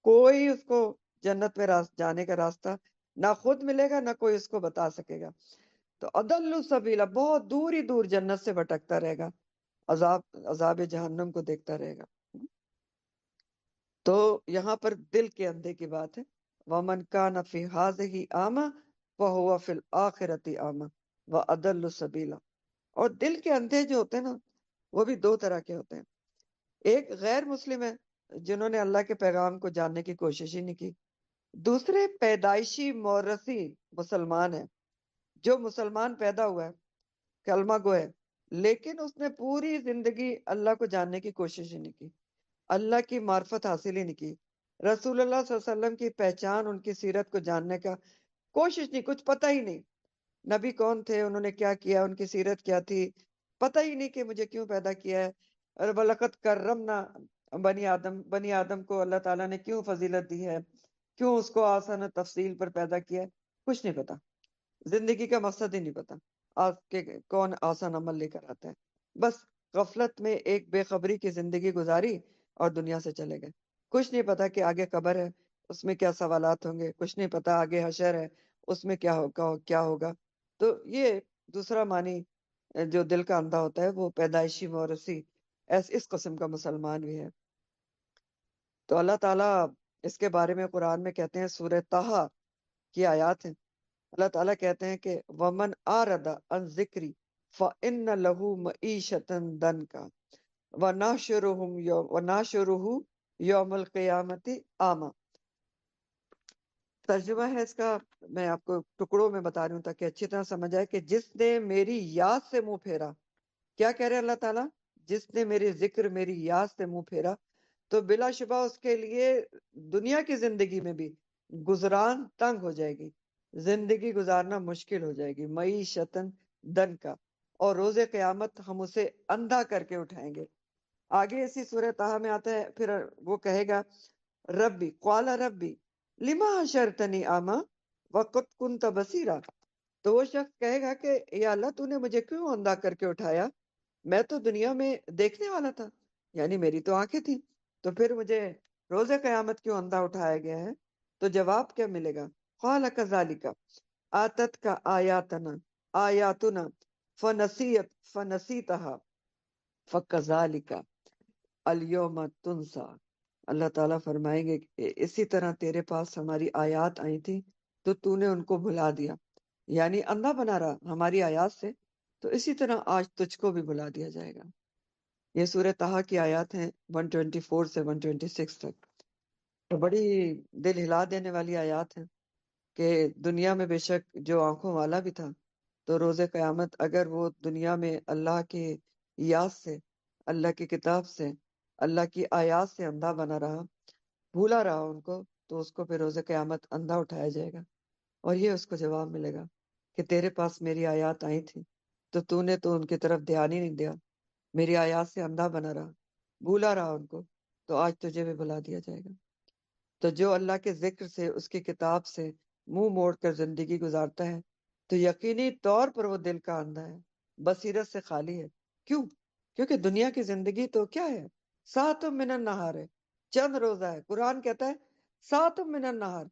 کوئی اس کو جنت میں جانے کا راستہ نہ خود ملے گا، نہ کوئی اس کو بتا سکے گا۔ تو اضل سبیلا، بہت دور ہی دور جنت سے بھٹکتا رہے گا، عذاب جہنم کو دیکھتا رہے گا۔ تو یہاں پر دل کے اندھے کی بات ہے، وَمَنْ كَانَ فِي هَٰذِهِ أَعْمَىٰ فَهُوَ فِي الْآخِرَةِ أَعْمَىٰ وَأَضَلُّ سَبِيلًا۔ اور دل کے اندھے جو ہوتے ہیں نا، وہ بھی دو طرح کے ہوتے ہیں۔ ایک غیر مسلم ہے، جنہوں نے اللہ کے پیغام کو جاننے کی کوشش ہی نہیں کی۔ دوسرے پیدائشی مورثی مسلمان ہے، جو مسلمان پیدا ہوا ہے، کلمہ گو ہے، لیکن اس نے پوری زندگی اللہ کو جاننے کی کوشش ہی نہیں کی، اللہ کی معرفت حاصل ہی نہیں کی، رسول اللہ صلی اللہ علیہ وسلم کی پہچان، ان کی سیرت کو جاننے کا کوشش نہیں، کچھ پتہ ہی نہیں، نبی کون تھے، انہوں نے کیا کیا، ان کی سیرت کیا تھی، پتہ ہی نہیں کہ مجھے کیوں پیدا کیا ہے، اور وَلَقَدْ كَرَّمْنَا بنی آدم کو اللہ تعالیٰ نے کیوں فضیلت دی ہے، کیوں اس کو آسان تفصیل پر پیدا کیا ہے، کچھ نہیں پتا، زندگی کا مقصد ہی نہیں پتا، آپ کے کون آسان عمل لے کر آتا ہے، بس غفلت میں ایک بے خبری کی زندگی گزاری اور دنیا سے چلے گئے۔ کچھ نہیں پتا کہ آگے قبر ہے، اس میں کیا سوالات ہوں گے، کچھ نہیں پتا آگے حشر ہے، اس میں کیا ہوگا۔ تو یہ دوسرا معنی جو دل کا اندھا ہوتا ہے، وہ پیدائشی مورثی اس قسم کا مسلمان بھی ہے۔ تو اللہ تعالیٰ اس کے بارے میں قرآن میں کہتے ہیں، سورہ طٰہٰ کی آیات ہیں، اللہ تعالیٰ کہتے ہیں کہ وَمَنْ أَعْرَضَ عَنْ ذِكْرِي فَإِنَّ لَهُ مَعِيشَةً ضَنْكًا وَنَحْشُرُهُ يَوْمَ الْقِيَامَةِ أَعْمَىٰ۔ ترجمہ ہے اس کا، میں آپ کو ٹکڑوں میں بتا رہی ہوں تاکہ اچھی طرح سمجھ آئے، کہ جس نے میری یاد سے منہ پھیرا، کیا کہہ رہے اللہ تعالیٰ؟ جس نے میری ذکر، میری یاد سے منہ پھیرا تو بلا شبہ اس کے لیے دنیا کی زندگی میں بھی گزران تنگ ہو جائے گی، زندگی گزارنا مشکل ہو جائے گی، معیشتاً دن کا، اور روز قیامت ہم اسے اندھا کر کے اٹھائیں گے۔ آگے اسی سورہ طٰہٰ میں آتا ہے، پھر وہ کہے گا ربی قال ربی لما حشرتنی اعمیٰ وقد کنت بصیرا، تو وہ شخص کہے گا کہ یا اللہ تو نے مجھے کیوں اندھا کر کے اٹھایا، میں تو دنیا میں دیکھنے والا تھا، یعنی میری تو آنکھیں تھیں، تو پھر مجھے روز قیامت کیوں اندھا اٹھایا گیا ہے؟ تو جواب کیا ملے گا؟ قال کذالک آتت کا آیاتنا فنسیتها فکذالک الیوم تنسا۔ اللہ تعالیٰ فرمائیں گے کہ اسی طرح تیرے پاس ہماری آیات آئی تھی تو تو نے ان کو بھلا دیا، یعنی اندھا بنا رہا ہماری آیات سے، تو اسی طرح آج تجھ کو بھی بھلا دیا جائے گا۔ یہ سورہ طٰہٰ کی آیات ہیں 124 سے 126 تک، تو بڑی دل ہلا دینے والی آیات ہیں کہ دنیا میں بے شک جو آنکھوں والا بھی تھا، تو روز قیامت اگر وہ دنیا میں اللہ کے یاد سے، اللہ کی کتاب سے، اللہ کی آیات سے اندھا بنا رہا، بھولا رہا ان کو، تو اس کو پھر روز قیامت اندھا اٹھایا جائے گا، اور یہ اس کو جواب ملے گا کہ تیرے پاس میری آیات آئی تھی تو نے تو ان کی طرف دھیان ہی نہیں دیا، میری آیات سے اندھا بنا رہا، بھولا رہا ان کو، تو آج تجھے بھی بھلا دیا جائے گا۔ تو جو اللہ کے ذکر سے، اس کی کتاب سے منہ موڑ کر زندگی گزارتا ہے، تو یقینی طور پر وہ دل کا اندھا ہے، بصیرت سے خالی ہے۔ کیوں؟ کیونکہ دنیا کی زندگی تو کیا ہے؟ ساعت من النہار ہے، چند روزہ ہے۔ قرآن کہتا ہے ساعت من النہار،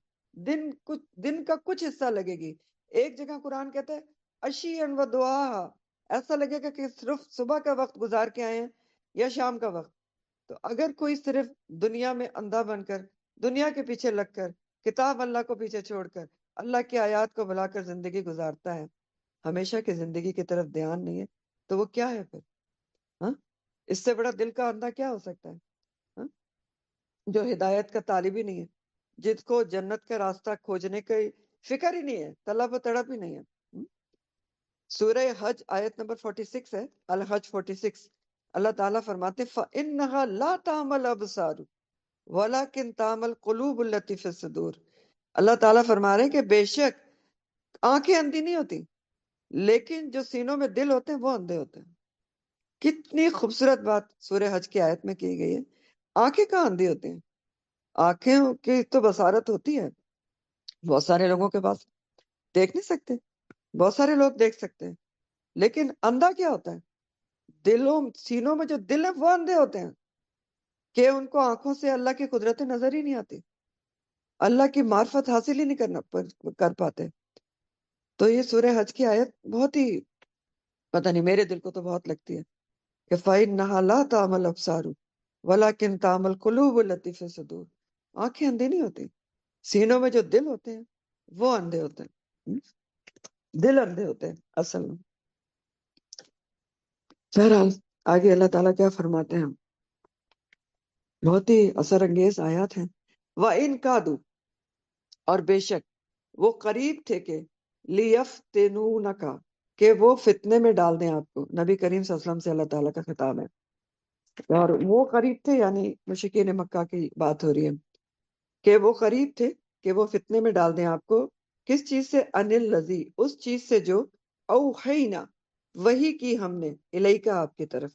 دن کا کچھ حصہ لگے گی۔ ایک جگہ قرآن کہتا ہے عشیًا و ضحاہا، ایسا لگے گا کہ صرف صبح کا وقت گزار کے آئے ہیں یا شام کا وقت۔ تو اگر کوئی صرف دنیا میں اندھا بن کر، دنیا کے پیچھے لگ کر، کتاب اللہ کو پیچھے چھوڑ کر، اللہ کی آیات کو بھلا کر زندگی گزارتا ہے، ہمیشہ کی زندگی کی طرف دھیان نہیں ہے، تو وہ کیا ہے پھر؟ ہاں، اس سے بڑا دل کا اندھا کیا ہو سکتا ہے؟ ہاں؟ جو ہدایت کا طالب ہی نہیں ہے، جس کو جنت کا راستہ کھوجنے کی فکر ہی نہیں ہے، طلب و تڑپ ہی نہیں ہے۔ سورہ حج آیت نمبر 46 ہے، الحج 46، اللہ تعالیٰ فرماتے فَإِنَّهَا لَا تَعْمَلْ أَبْصَارُ وَلَكِنْ تَعْمَلْ قُلُوبُ الَّتِي فِي الصُّدُورِ۔ اللہ تعالیٰ فرما رہے ہیں کہ بے شک آنکھیں اندھی نہیں ہوتی، لیکن جو سینوں میں دل ہوتے ہیں وہ اندھے ہوتے ہیں۔ کتنی خوبصورت بات سورہ حج کی آیت میں کی گئی ہے۔ آنکھیں کہاں اندھی ہوتی ہیں؟ آنکھیں کی تو بصارت ہوتی ہے، بہت سارے لوگوں کے پاس دیکھ نہیں سکتے، بہت سارے لوگ دیکھ سکتے ہیں، لیکن اندھا کیا ہوتا ہے؟ سینوں میں جو دل ہے وہ اندھے ہوتے ہیں کہ ان کو آنکھوں سے اللہ کی قدرتیں نظر ہی نہیں آتی، اللہ کی معرفت حاصل ہی نہیں کر پاتے۔ تو یہ سورہ حج کی آیت بہت ہی، پتہ نہیں، میرے دل کو تو بہت لگتی ہے کہ فَإِنَّهَا لَا تَعْمَلْ أَبْصَارُ وَلَكِنْ تَعْمَلْ قُلُوبُ الَّتِي فِي الصُّدُورِ۔ آنکھیں اندھی نہیں ہوتی، سینوں میں جو دل ہوتے ہیں وہ اندھے ہوتے ہیں، دل اندھے ہوتے ہیں اصل میں۔ بہرحال آگے اللہ تعالیٰ کیا فرماتے ہیں، بہت ہی اثر انگیز آیات ہیں۔ وَإِن كَادُوا، اور بے شک وہ قریب تھے کہ لِيَفْتِنُونَكَ، کہ وہ فتنے میں ڈال دیں آپ کو۔ نبی کریم صلی اللہ علیہ وسلم سے اللہ تعالیٰ کا خطاب ہے، اور وہ قریب تھے یعنی مشرکین مکہ کی بات ہو رہی ہے کہ وہ قریب تھے کہ وہ فتنے میں ڈال دیں آپ کو۔ کس چیز سے؟ ان الذی، اس چیز سے جو اوحینا، وہی کی ہم نے، الیکا، آپ کی طرف،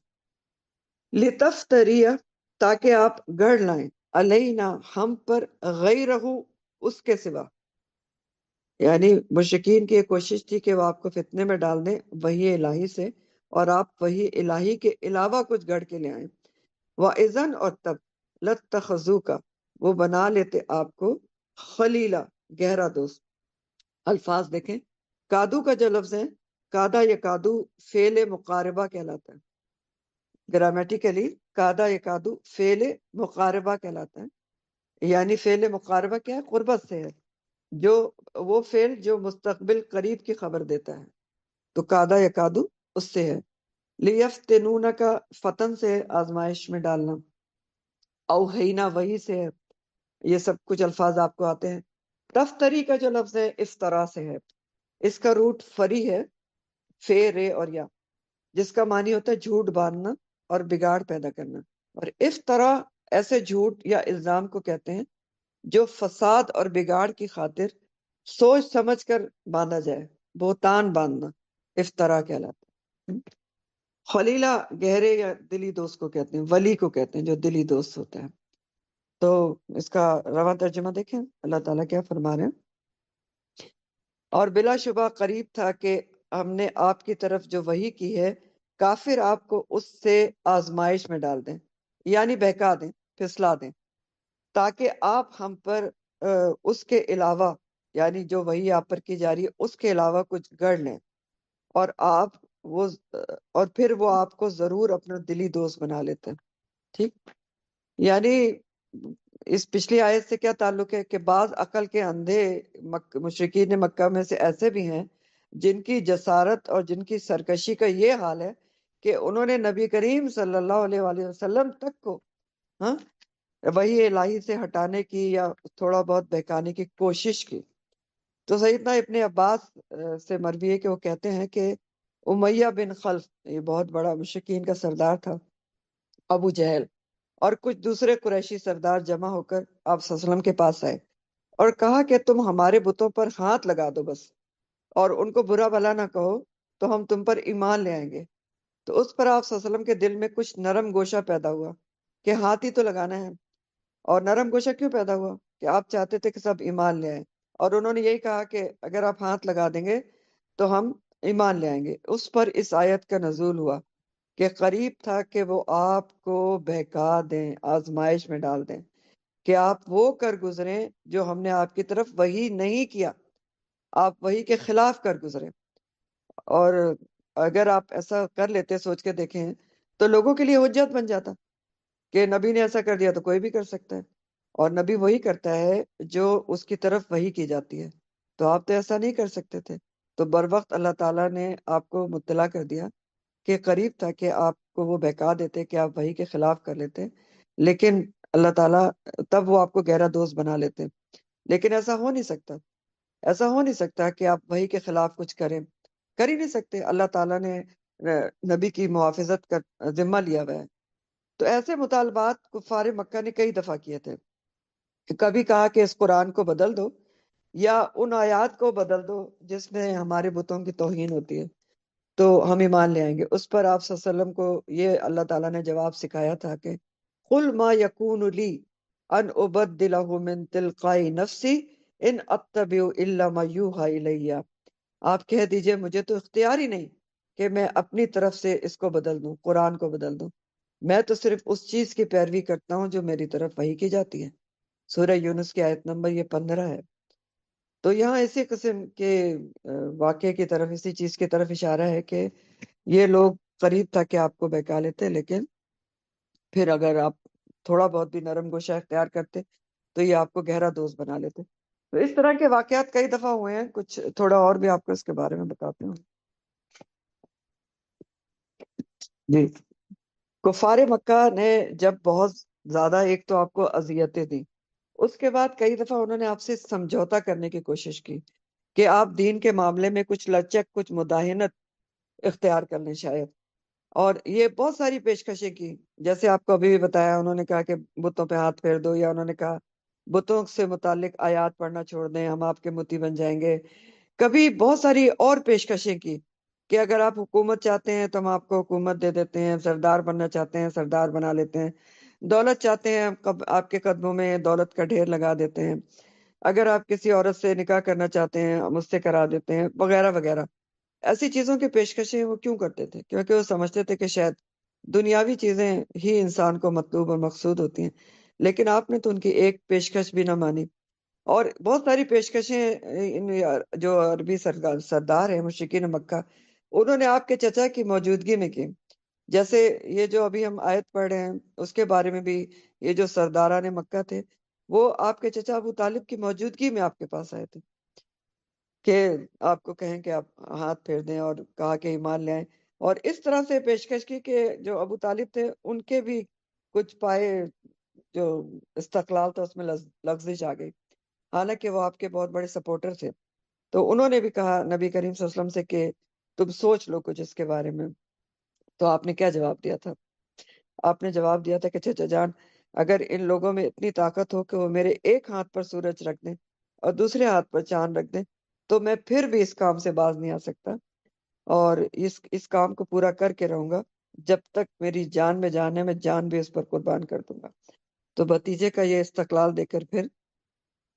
لتفتری، تاکہ آپ گڑھ لائیں، علینا، ہم پر، غیرہ، اس کے سوا، یعنی مشرکین کی ایک کوشش تھی کہ وہ آپ کو فتنے میں ڈال دیں وحی الہی سے، اور آپ وحی الہی کے علاوہ کچھ گڑھ کے لے آئیں۔ وَإِذًا، اور تب، لَاتَّخَذُوكَ، وہ بنا لیتے آپ کو، خلیلا، گہرا دوست۔ الفاظ دیکھیں، کادو کا جو لفظ ہے، کادا یا کادو فعل مقاربہ کہلاتا ہے، گرامیٹیکلی کادا یکادو فعل مقاربہ کہلاتا ہے، یعنی فعل مقاربہ کیا ہے؟ قربت سے ہے، جو وہ فعل جو مستقبل قریب کی خبر دیتا ہے، تو کادا یکادو اس سے ہے۔ لیفتنون کا فتن سے آزمائش میں ڈالنا، اوہینا وہی سے ہے، یہ سب کچھ الفاظ آپ کو آتے ہیں۔ تفتری کا جو لفظ ہے افطرا سے ہے، اس کا روٹ فری ہے، فے رے اور یا، جس کا معنی ہوتا ہے جھوٹ باندھنا اور بگاڑ پیدا کرنا، اور افطرا ایسے جھوٹ یا الزام کو کہتے ہیں جو فساد اور بگاڑ کی خاطر سوچ سمجھ کر باندھا جائے، بہتان باندھنا افطرا کہلاتا ہے۔ خلیلہ گہرے یا دلی دوست کو کہتے ہیں، ولی کو کہتے ہیں جو دلی دوست ہوتا ہے۔ تو اس کا رواں ترجمہ دیکھیں اللہ تعالیٰ کیا فرما رہے ہیں، اور بلا شبہ قریب تھا کہ ہم نے آپ کی طرف جو وحی کی ہے کافر آپ کو اس سے آزمائش میں ڈال دیں، یعنی بہکا دیں، پھسلا دیں، تاکہ آپ ہم پر اس کے علاوہ، یعنی جو وحی آپ پر کی جا رہی ہے اس کے علاوہ کچھ گڑھ لیں، اور آپ وہ اور پھر وہ آپ کو ضرور اپنا دلی دوست بنا لیتے ہیں۔ ٹھیک، یعنی اس پچھلی آیت سے کیا تعلق ہے کہ بعض عقل کے اندھے مشرکین مکہ میں سے ایسے بھی ہیں جن کی جسارت اور جن کی سرکشی کا یہ حال ہے کہ انہوں نے نبی کریم صلی اللہ علیہ وآلہ وسلم تک کو ہاں وہی الہی سے ہٹانے کی یا تھوڑا بہت بہکانے کی کوشش کی۔ تو سیدنا ابن عباس سے مروی ہے کہ وہ کہتے ہیں کہ امیہ بن خلف، یہ بہت بڑا مشرکین کا سردار تھا، ابو جہل اور کچھ دوسرے قریشی سردار جمع ہو کر آپ صلی اللہ علیہ وسلم کے پاس آئے اور کہا کہ تم ہمارے بتوں پر ہاتھ لگا دو بس، اور ان کو برا بھلا نہ کہو تو ہم تم پر ایمان لے آئیں گے۔ تو اس پر آپ صلی اللہ علیہ وسلم کے دل میں کچھ نرم گوشہ پیدا ہوا کہ ہاتھ ہی تو لگانا ہے، اور نرم گوشہ کیوں پیدا ہوا کہ آپ چاہتے تھے کہ سب ایمان لے آئیں، اور انہوں نے یہی کہا کہ اگر آپ ہاتھ لگا دیں گے تو ہم ایمان لے آئیں گے۔ اس پر اس آیت کا نزول ہوا کہ قریب تھا کہ وہ آپ کو بہکا دیں، آزمائش میں ڈال دیں، کہ آپ وہ کر گزریں جو ہم نے آپ کی طرف وحی نہیں کیا، آپ وحی کے خلاف کر گزرے۔ اور اگر آپ ایسا کر لیتے، سوچ کے دیکھیں، تو لوگوں کے لیے حجت بن جاتا کہ نبی نے ایسا کر دیا تو کوئی بھی کر سکتا ہے، اور نبی وہی کرتا ہے جو اس کی طرف وحی کی جاتی ہے، تو آپ تو ایسا نہیں کر سکتے تھے۔ تو بر وقت اللہ تعالیٰ نے آپ کو مطلع کر دیا کہ قریب تھا کہ آپ کو وہ بہکا دیتے کہ آپ وحی کے خلاف کر لیتے، لیکن اللہ تعالیٰ تب وہ آپ کو گہرا دوست بنا لیتے۔ لیکن ایسا ہو نہیں سکتا، ایسا ہو نہیں سکتا کہ آپ وحی کے خلاف کچھ کریں، کر ہی نہیں سکتے۔ اللہ تعالیٰ نے نبی کی محافظت کا ذمہ لیا ہوا ہے۔ تو ایسے مطالبات کفار مکہ نے کئی دفعہ کیے تھے، کبھی کہا کہ اس قرآن کو بدل دو یا ان آیات کو بدل دو جس میں ہمارے بتوں کی توہین ہوتی ہے تو ہم ایمان لے آئیں گے۔ اس پر آپ صلی اللہ علیہ وسلم کو یہ اللہ تعالیٰ نے جواب سکھایا تھا کہ قل ما یکون لی ان ابدلہ من تلقائی نفسی ان اتبع الا ما یوحی الیہ، آپ کہہ دیجئے مجھے تو اختیار ہی نہیں کہ میں اپنی طرف سے اس کو بدل دوں، قرآن کو بدل دوں، میں تو صرف اس چیز کی پیروی کرتا ہوں جو میری طرف وحی کی جاتی ہے۔ سورہ یونس کی آیت نمبر یہ 15 ہے۔ تو یہاں اسی قسم کے واقعے کی طرف، اسی چیز کی طرف اشارہ ہے کہ یہ لوگ قریب تھا کہ آپ کو بہکا لیتے، لیکن پھر اگر آپ تھوڑا بہت بھی نرم گوشہ اختیار کرتے تو یہ آپ کو گہرا دوست بنا لیتے۔ تو اس طرح کے واقعات کئی دفعہ ہوئے ہیں، کچھ تھوڑا اور بھی آپ کو اس کے بارے میں بتاتے ہوں۔ جی، کفار مکہ نے جب بہت زیادہ ایک تو آپ کو اذیتیں دی، اس کے بعد کئی دفعہ انہوں نے آپ سے سمجھوتا کرنے کی کوشش کی کہ آپ دین کے معاملے میں کچھ لچک، کچھ مداہنت اختیار کر لیں شاید، اور یہ بہت ساری پیشکشیں کی، جیسے آپ کو ابھی بھی بتایا، انہوں نے کہا کہ بتوں پہ ہاتھ پھیر دو، یا انہوں نے کہا بتوں سے متعلق آیات پڑھنا چھوڑ دیں، ہم آپ کے متی بن جائیں گے۔ کبھی بہت ساری اور پیشکشیں کی کہ اگر آپ حکومت چاہتے ہیں تو ہم آپ کو حکومت دے دیتے ہیں، سردار بننا چاہتے ہیں سردار بنا لیتے ہیں، دولت چاہتے ہیں آپ کے قدموں میں دولت کا ڈھیر لگا دیتے ہیں، اگر آپ کسی عورت سے نکاح کرنا چاہتے ہیں ہم اس سے کرا دیتے ہیں، وغیرہ وغیرہ۔ ایسی چیزوں کی پیشکشیں وہ کیوں کرتے تھے؟ کیونکہ وہ سمجھتے تھے کہ شاید دنیاوی چیزیں ہی انسان کو مطلوب اور مقصود ہوتی ہیں، لیکن آپ نے تو ان کی ایک پیشکش بھی نہ مانی۔ اور بہت ساری پیشکشیں جو عربی سردار ہیں مشرکین مکہ، انہوں نے آپ کے چچا کی موجودگی میں کی جیسے یہ جو ابھی ہم آیت پڑھ رہے ہیں اس کے بارے میں بھی، یہ جو سرداران مکہ تھے وہ آپ کے چچا ابو طالب کی موجودگی میں آپ کے پاس آئے تھے کہ آپ کو کہیں کہ آپ ہاتھ پھیر دیں، اور کہا کہ ایمان لے آئیں، اور اس طرح سے پیشکش کی کہ جو ابو طالب تھے ان کے بھی کچھ پائے جو استقلال تھا اس میں لغزش آ گئی، حالانکہ وہ آپ کے بہت بڑے سپورٹر تھے۔ تو انہوں نے بھی کہا نبی کریم صلی اللہ علیہ وسلم سے کہ تم سوچ لو کچھ اس کے بارے میں۔ تو آپ نے کیا جواب دیا تھا؟ آپ نے جواب دیا تھا کہ چچا جان، اگر ان لوگوں میں اتنی طاقت ہو کہ وہ میرے ایک ہاتھ پر سورج رکھ دیں اور دوسرے ہاتھ پر چاند رکھ دیں تو میں پھر بھی اس کام سے باز نہیں آ سکتا، اور اس کام کو پورا کر کے رہوں گا جب تک میری جان میں جان ہے، میں جان بھی اس پر قربان کر دوں گا۔ تو بھتیجے کا یہ استقلال دے کر پھر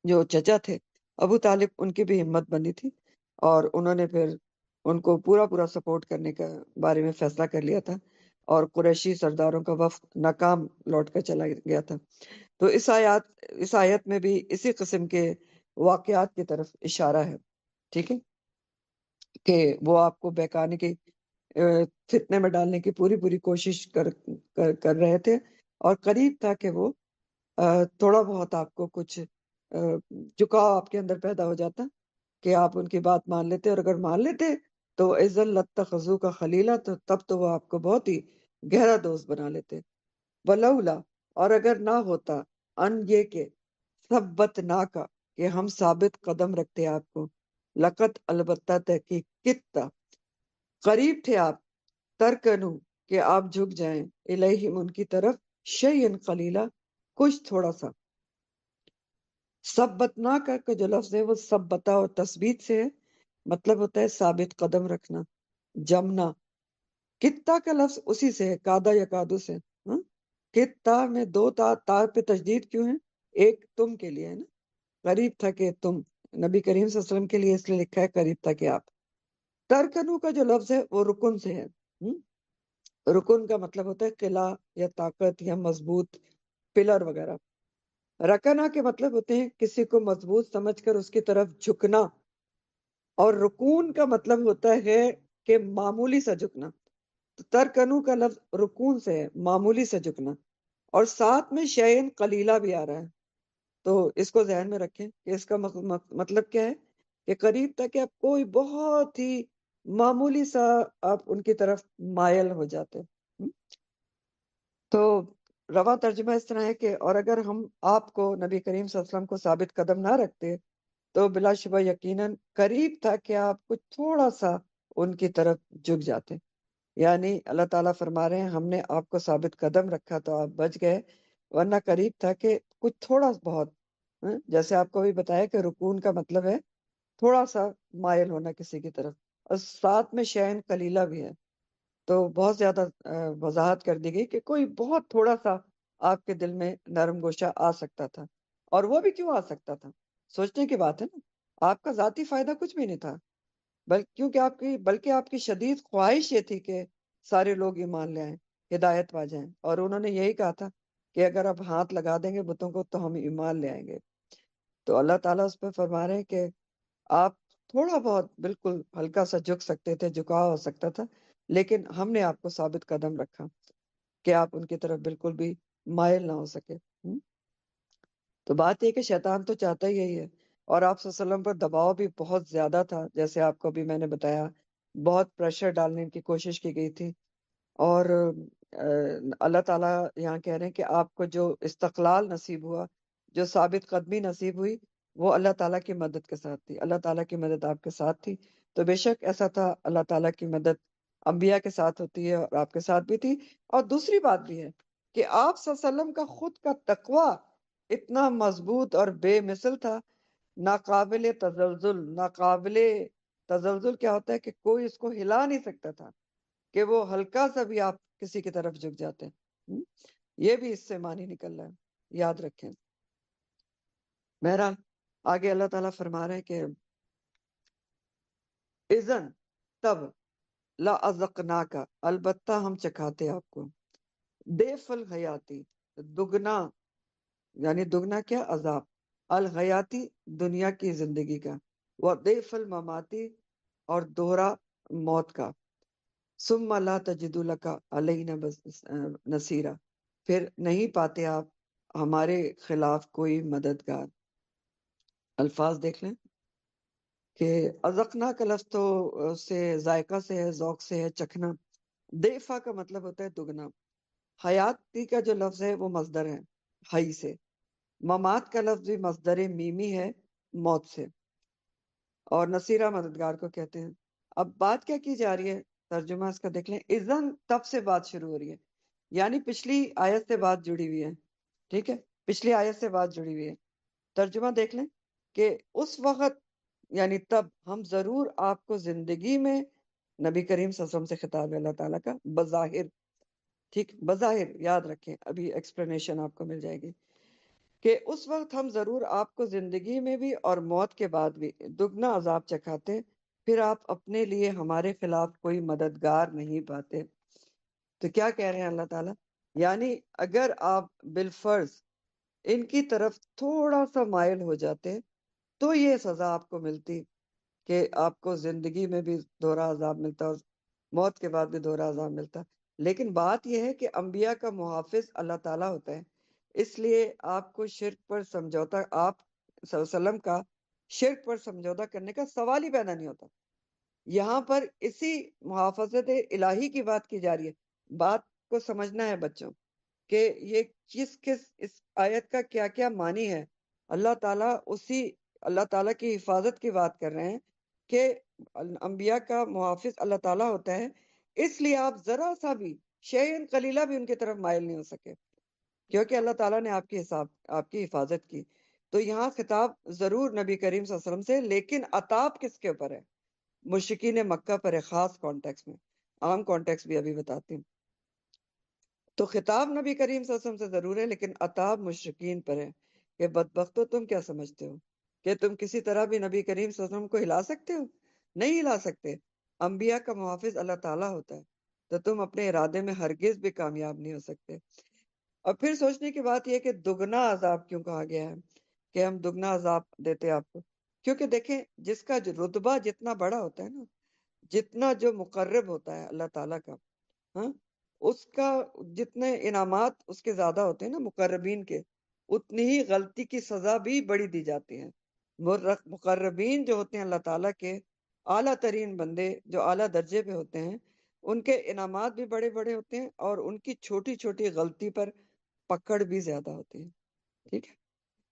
جو چچا تھے ابو طالب، ان کی بھی ہمت بنی تھی، اور انہوں نے پھر ان کو پورا پورا سپورٹ کرنے کا بارے میں فیصلہ کر لیا تھا، اور قریشی سرداروں کا وفد ناکام لوٹ کر چلا گیا تھا۔ تو اس آیت میں بھی اسی قسم کے واقعات کی طرف اشارہ ہے، ٹھیک ہے، کہ وہ آپ کو بہکانے کی فتنے میں ڈالنے کی پوری پوری کوشش کر رہے تھے، اور قریب تھا کہ وہ تھوڑا بہت آپ کو کچھ جھکاؤ آپ کے اندر پیدا ہو جاتا کہ آپ ان کی بات مان لیتے، اور اگر مان لیتے تو عزت لتخذو کا خلیلہ، تو تب تو وہ آپ کو بہت ہی گہرا دوست بنا لیتے۔ ولولا، اور اگر نہ ہوتا، ان یہ کہ ثبتنا کا، کہ ہم ثابت قدم رکھتے آپ کو، لقد، البتہ تحقیق، کتا، قریب تھے آپ، ترکنو، کہ آپ جھک جائیں، الیہم، ان کی طرف، شیئن قلیلہ، کچھ تھوڑا سا۔ ثبتنا کا جو لفظ ہے وہ ثبتا اور تثبیت سے ہے، مطلب ہوتا ہے ثابت قدم رکھنا، جمنا۔ کتا کا لفظ اسی سے ہے، کادا یا کادو سے، ہاں؟ کتا میں دو تا پہ تشدید کیوں ہے؟ ایک تم کے لیے ہے نا، قریب تھا کہ تم، نبی کریم صلی اللہ علیہ وسلم کے لیے اس لیے لکھا ہے قریب تھا کہ آپ۔ ترکنو کا جو لفظ ہے وہ رکن سے ہے، رکن کا مطلب ہوتا ہے قلعہ یا طاقت یا مضبوط پلر وغیرہ۔ رکنا کے مطلب ہوتے ہیں کسی کو مضبوط سمجھ کر اس کی طرف جھکنا، اور رکون کا مطلب ہوتا ہے کہ معمولی سا جھکنا۔ تو ترکنو کا لفظ رکون سے ہے، معمولی سے جھکنا، اور ساتھ میں شیئن قلیلہ بھی آ رہا ہے۔ تو اس کو ذہن میں رکھیں کہ اس کا مطلب کیا ہے، کہ قریب تک آپ کوئی بہت ہی معمولی سا آپ ان کی طرف مائل ہو جاتے ہیں۔ تو رواں ترجمہ اس طرح ہے کہ اور اگر ہم آپ کو، نبی کریم صلی اللہ علیہ وسلم کو، ثابت قدم نہ رکھتے تو بلا شبہ یقیناً قریب تھا کہ آپ کچھ تھوڑا سا ان کی طرف جھک جاتے۔ یعنی اللہ تعالیٰ فرما رہے ہیں ہم نے آپ کو ثابت قدم رکھا تو آپ بچ گئے، ورنہ قریب تھا کہ کچھ تھوڑا بہت، جیسے آپ کو بھی بتایا کہ رکون کا مطلب ہے تھوڑا سا مائل ہونا کسی کی طرف، اور ساتھ میں شین قلیلہ بھی ہے، تو بہت زیادہ وضاحت کر دی گئی کہ کوئی بہت تھوڑا سا آپ کے دل میں نرم گوشہ آ سکتا تھا۔ اور وہ بھی کیوں آ سکتا تھا؟ سوچنے کی بات ہے نا، آپ کا ذاتی فائدہ کچھ بھی نہیں تھا، بلکہ آپ کی شدید خواہش یہ تھی کہ سارے لوگ ایمان لے آئیں، ہدایت پا جائیں، اور انہوں نے یہی کہا تھا کہ اگر آپ ہاتھ لگا دیں گے بتوں کو تو ہم ایمان لے آئیں گے۔ تو اللہ تعالیٰ اس پہ فرما رہے ہیں کہ آپ تھوڑا بہت بالکل ہلکا سا جھک سکتے تھے، جھکاؤ ہو سکتا تھا، لیکن ہم نے آپ کو ثابت قدم رکھا کہ آپ ان کی طرف بالکل بھی مائل نہ ہو سکے۔ تو بات یہ کہ شیطان تو چاہتا ہی یہی ہے، اور آپ صلی اللہ علیہ وسلم پر دباؤ بھی بہت زیادہ تھا، جیسے آپ کو بھی میں نے بتایا، بہت پریشر ڈالنے کی کوشش کی گئی تھی، اور اللہ تعالیٰ یہاں کہہ رہے ہیں کہ آپ کو جو استقلال نصیب ہوا، جو ثابت قدمی نصیب ہوئی، وہ اللہ تعالیٰ کی مدد کے ساتھ تھی، اللہ تعالیٰ کی مدد آپ کے ساتھ تھی۔ تو بے شک ایسا تھا، اللہ تعالیٰ کی مدد انبیاء کے ساتھ ہوتی ہے اور آپ کے ساتھ بھی تھی۔ اور دوسری بات بھی ہے کہ آپ صلی اللہ علیہ وسلم کا خود کا تقوی اتنا مضبوط اور بے مثل تھا، ناقابل تزلزل، ناقابل تزلزل کیا ہوتا ہے کہ کوئی اس کو ہلا نہیں سکتا تھا، کہ وہ ہلکا سا بھی آپ کسی کی طرف جھک جاتے ہیں۔ یہ بھی اس سے معنی نکل رہا ہے، یاد رکھیں۔ بہرحال آگے اللہ تعالیٰ فرما رہے ہیں کہ اذن، تب، لا ازقناکا، البتہ ہم چکھاتے آپ کو، ضعف الحیاتی، دگنا، یعنی دگنا کیا؟ عذاب، الحیاتی، دنیا کی زندگی کا، وہ ضعف المماتی، اور دوہرا موت کا۔ ثم لا تجد لک علینا نصیرا، پھر نہیں پاتے آپ ہمارے خلاف کوئی مددگار۔ الفاظ دیکھ لیں کہ اذقنا کا لفظ تو سے ذائقہ سے ہے، ذوق سے ہے، چکھنا۔ دیفا کا مطلب ہوتا ہے دگنا۔ حیاتی کا جو لفظ ہے وہ مصدر ہے، حی سے۔ ممات کا لفظ بھی مصدر میمی ہے، موت سے۔ اور نصیرہ مددگار کو کہتے ہیں۔ اب بات کیا کی جا رہی ہے، ترجمہ اس کا دیکھ لیں۔ اذن تب سے بات شروع ہو رہی ہے، یعنی پچھلی آیت سے بات جڑی ہوئی ہے، ٹھیک ہے، پچھلی آیت سے بات جڑی ہوئی ہے۔ ترجمہ دیکھ لیں کہ اس وقت یعنی تب ہم ضرور آپ کو زندگی میں، نبی کریم صلی اللہ علیہ وسلم سے خطاب ہے اللہ تعالیٰ کا، بظاہر، ٹھیک، بظاہر یاد رکھیں، ابھی ایکسپلینیشن آپ کو مل جائے گی، کہ اس وقت ہم ضرور آپ کو زندگی میں بھی اور موت کے بعد بھی دگنا عذاب چکھاتے، پھر آپ اپنے لیے ہمارے خلاف کوئی مددگار نہیں پاتے۔ تو کیا کہہ رہے ہیں اللہ تعالیٰ، یعنی اگر آپ بالفرض ان کی طرف تھوڑا سا مائل ہو جاتے تو یہ سزا آپ کو ملتی کہ آپ کو زندگی میں بھی دوہرا عذاب ملتا اور موت کے بعد بھی دوہرا عذاب ملتا۔ لیکن بات یہ ہے کہ انبیاء کا محافظ اللہ تعالیٰ ہوتا ہے، اس لیے آپ کو شرک پر سمجھوتا، آپ صلی اللہ علیہ وسلم کا شرک پر سمجھوتا کرنے کا سوال ہی پیدا نہیں ہوتا۔ یہاں پر اسی محافظت الہی کی بات کی جا رہی ہے۔ بات کو سمجھنا ہے بچوں کہ یہ کس اس آیت کا کیا کیا معنی ہے۔ اللہ تعالیٰ اللہ تعالیٰ کی حفاظت کی بات کر رہے ہیں کہ انبیاء کا محافظ اللہ تعالیٰ ہوتا ہے، اس لیے آپ ذرا سا بھی شیئن قلیلہ بھی ان کی طرف مائل نہیں ہو سکے، کیونکہ اللہ تعالیٰ نے آپ کی حفاظت کی۔ تو یہاں خطاب ضرور نبی کریم صلی اللہ علیہ وسلم سے، لیکن عطاب کس کے اوپر ہے؟ مشرکین مکہ پر ہے، خاص کانٹیکس میں، عام کانٹیکس بھی ابھی بتاتی ہوں۔ تو خطاب نبی کریم صلی اللہ علیہ وسلم سے ضرور ہے، لیکن عطاب مشرکین پر ہے کہ بدبختو، تم کیا سمجھتے ہو کہ تم کسی طرح بھی نبی کریم صلی اللہ علیہ وسلم کو ہلا سکتے ہو؟ نہیں ہلا سکتے۔ انبیاء کا محافظ اللہ تعالیٰ ہوتا ہے، تو تم اپنے ارادے میں ہرگز بھی کامیاب نہیں ہو سکتے۔ اور پھر سوچنے کی بات یہ ہے کہ دگنا عذاب کیوں کہا گیا ہے، کہ ہم دگنا عذاب دیتے آپ کو؟ کیونکہ دیکھیں، جس کا جو رتبہ جتنا بڑا ہوتا ہے نا، جتنا جو مقرب ہوتا ہے اللہ تعالیٰ کا، ہاں، اس کا جتنے انعامات اس کے زیادہ ہوتے ہیں نا مقربین کے، اتنی ہی غلطی کی سزا بھی بڑی دی جاتی ہے۔ مقربین جو ہوتے ہیں اللہ تعالیٰ کے اعلیٰ ترین بندے، جو اعلیٰ درجے پہ ہوتے ہیں، ان کے انعامات بھی بڑے بڑے ہوتے ہیں، اور ان کی چھوٹی چھوٹی غلطی پر پکڑ بھی زیادہ ہوتی ہے، ٹھیک ہے۔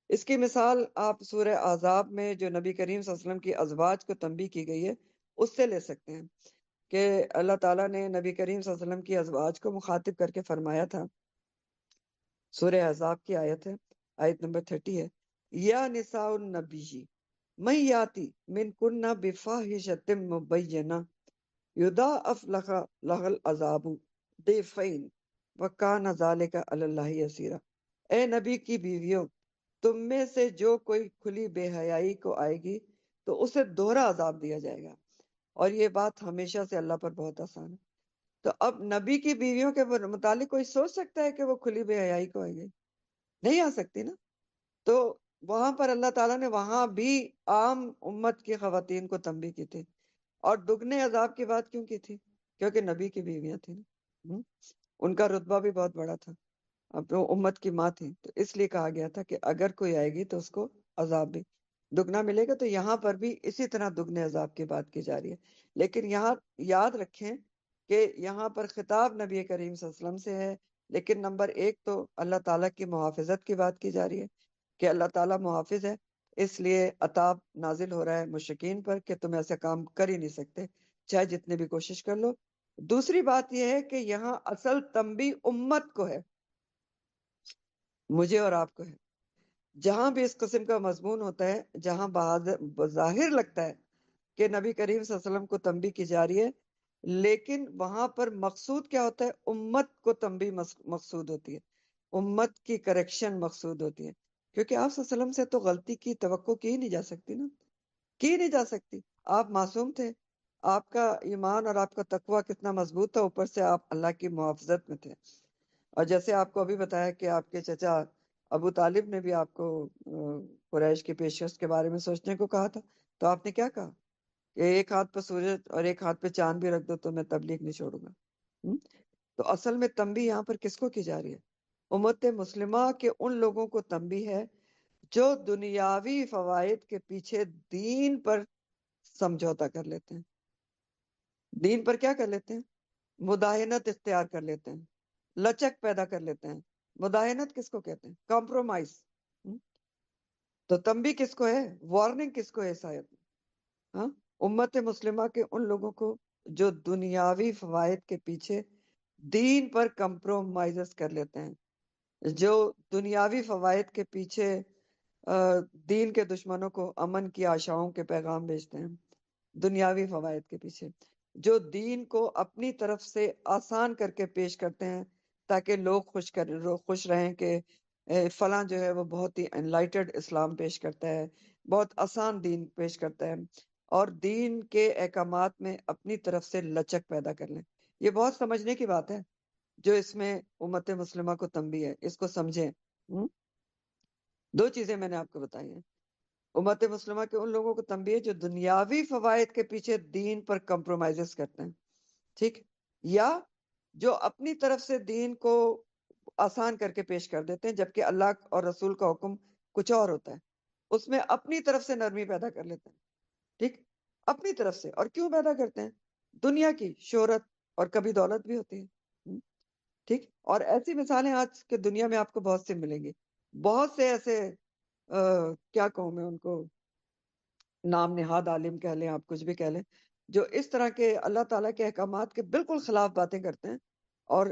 اس کی مثال آپ سورہ احزاب میں جو نبی کریم صلی اللہ علیہ وسلم کی ازواج کو تنبیہ کی گئی ہے اس سے لے سکتے ہیں، کہ اللہ تعالیٰ نے نبی کریم صلی اللہ علیہ وسلم کی ازواج کو مخاطب کر کے فرمایا تھا، سورہ احزاب کی آیت ہے، آیت نمبر 30 ہے، یا نساء النبی من یاتی من کننا بفاحشۃ مبینہ یضاعف لها العذاب ضعفین وکان ذلک علی اللہ یسیرا۔ اے نبی کی بیویوں، تم میں سے جو کوئی کھلی بے حیائی کو آئے گی تو اسے دوہرا عذاب دیا جائے گا، اور یہ بات ہمیشہ سے اللہ پر بہت آسان ہے۔ تو اب نبی کی بیویوں کے متعلق کوئی سوچ سکتا ہے کہ وہ کھلی بے حیائی کو آئے گی؟ نہیں آ سکتی نا۔ تو وہاں پر اللہ تعالیٰ نے وہاں بھی عام امت کی خواتین کو تنبیہ کی تھی، اور دگنے عذاب کی بات کیوں کی تھی؟ کیونکہ نبی کی بیویاں تھیں نا، ان کا رتبہ بھی بہت بڑا تھا، اب وہ امت کی ماں تھی، تو اس لیے کہا گیا تھا کہ اگر کوئی آئے گی تو اس کو عذاب بھی دگنا ملے گا۔ تو یہاں پر بھی اسی طرح دگنے عذاب کی بات کی جا رہی ہے، لیکن یہاں یاد رکھیں کہ یہاں پر خطاب نبی کریم صلی اللہ علیہ وسلم سے ہے، لیکن نمبر ایک تو اللہ تعالیٰ کی محافظت کی بات کی جا رہی ہے کہ اللہ تعالیٰ محافظ ہے، اس لیے عذاب نازل ہو رہا ہے مشرکین پر کہ تم ایسے کام کر ہی نہیں سکتے چاہے جتنے بھی کوشش کر لو۔ دوسری بات یہ ہے کہ یہاں اصل تنبیہ امت کو ہے، مجھے اور آپ کو ہے۔ جہاں بھی اس قسم کا مضمون ہوتا ہے، جہاں بظاہر لگتا ہے کہ نبی کریم صلی اللہ علیہ وسلم کو تنبیہ کی جا رہی ہے، لیکن وہاں پر مقصود کیا ہوتا ہے؟ امت کو تنبیہ مقصود ہوتی ہے، امت کی کریکشن مقصود ہوتی ہے، کیونکہ آپ صلی اللہ علیہ وسلم سے تو غلطی کی توقع کی ہی نہیں جا سکتی نا، کی نہیں جا سکتی۔ آپ معصوم تھے، آپ کا ایمان اور آپ کا تقوی کتنا مضبوط تھا، اوپر سے آپ اللہ کی محافظت میں تھے۔ اور جیسے آپ کو ابھی بتایا کہ آپ کے چچا ابو طالب نے بھی آپ کو قریش کی پیشکش کے بارے میں سوچنے کو کہا تھا، تو آپ نے کیا کہا کہ ایک ہاتھ پہ سورج اور ایک ہاتھ پہ چاند بھی رکھ دو تو میں تبلیغ نہیں چھوڑوں گا۔ تو اصل میں تنبیہ یہاں پر کس کو کی جا رہی ہے؟ امت مسلمہ کے ان لوگوں کو تنبیہ ہے جو دنیاوی فوائد کے پیچھے دین پر سمجھوتا کر لیتے ہیں۔ دین پر کیا کر لیتے ہیں؟ مداہنت اختیار کر لیتے ہیں، لچک پیدا کر لیتے ہیں۔ مداہنت کس کو کہتے ہیں؟ کمپرومائز۔ تو تنبیہ کس کو ہے؟ وارننگ کس کو ہے اس آیت میں؟ ہاں، امت مسلمہ کے ان لوگوں کو جو دنیاوی فوائد کے پیچھے دین پر کمپرومائز کر لیتے ہیں، جو دنیاوی فوائد کے پیچھے دین کے دشمنوں کو امن کی آشاؤں کے پیغام بھیجتے ہیں، دنیاوی فوائد کے پیچھے جو دین کو اپنی طرف سے آسان کر کے پیش کرتے ہیں تاکہ لوگ خوش رہیں کہ فلاں جو ہے وہ بہت ہی انلائٹڈ اسلام پیش کرتا ہے، بہت آسان دین پیش کرتا ہے، اور دین کے احکامات میں اپنی طرف سے لچک پیدا کر لیں۔ یہ بہت سمجھنے کی بات ہے جو اس میں امت مسلمہ کو تنبیہ ہے، اس کو سمجھیں۔ دو چیزیں میں نے آپ کو بتائی ہیں۔ امت مسلمہ کے ان لوگوں کو تنبیہ ہے جو دنیاوی فوائد کے پیچھے دین پر کمپرومائز کرتے ہیں، ٹھیک، یا جو اپنی طرف سے دین کو آسان کر کے پیش کر دیتے ہیں جبکہ اللہ اور رسول کا حکم کچھ اور ہوتا ہے، اس میں اپنی طرف سے نرمی پیدا کر لیتے ہیں، ٹھیک، اپنی طرف سے۔ اور کیوں پیدا کرتے ہیں؟ دنیا کی شہرت اور کبھی دولت بھی ہوتی ہے، ٹھیک۔ اور ایسی مثالیں آج کے دنیا میں آپ کو بہت سے ملیں گی، بہت سے ایسے کیا کہوں میں ان کو، نام نہاد عالم کہہ لیں، آپ کچھ بھی کہہ لیں، جو اس طرح کے اللہ تعالیٰ کے احکامات کے بالکل خلاف باتیں کرتے ہیں، اور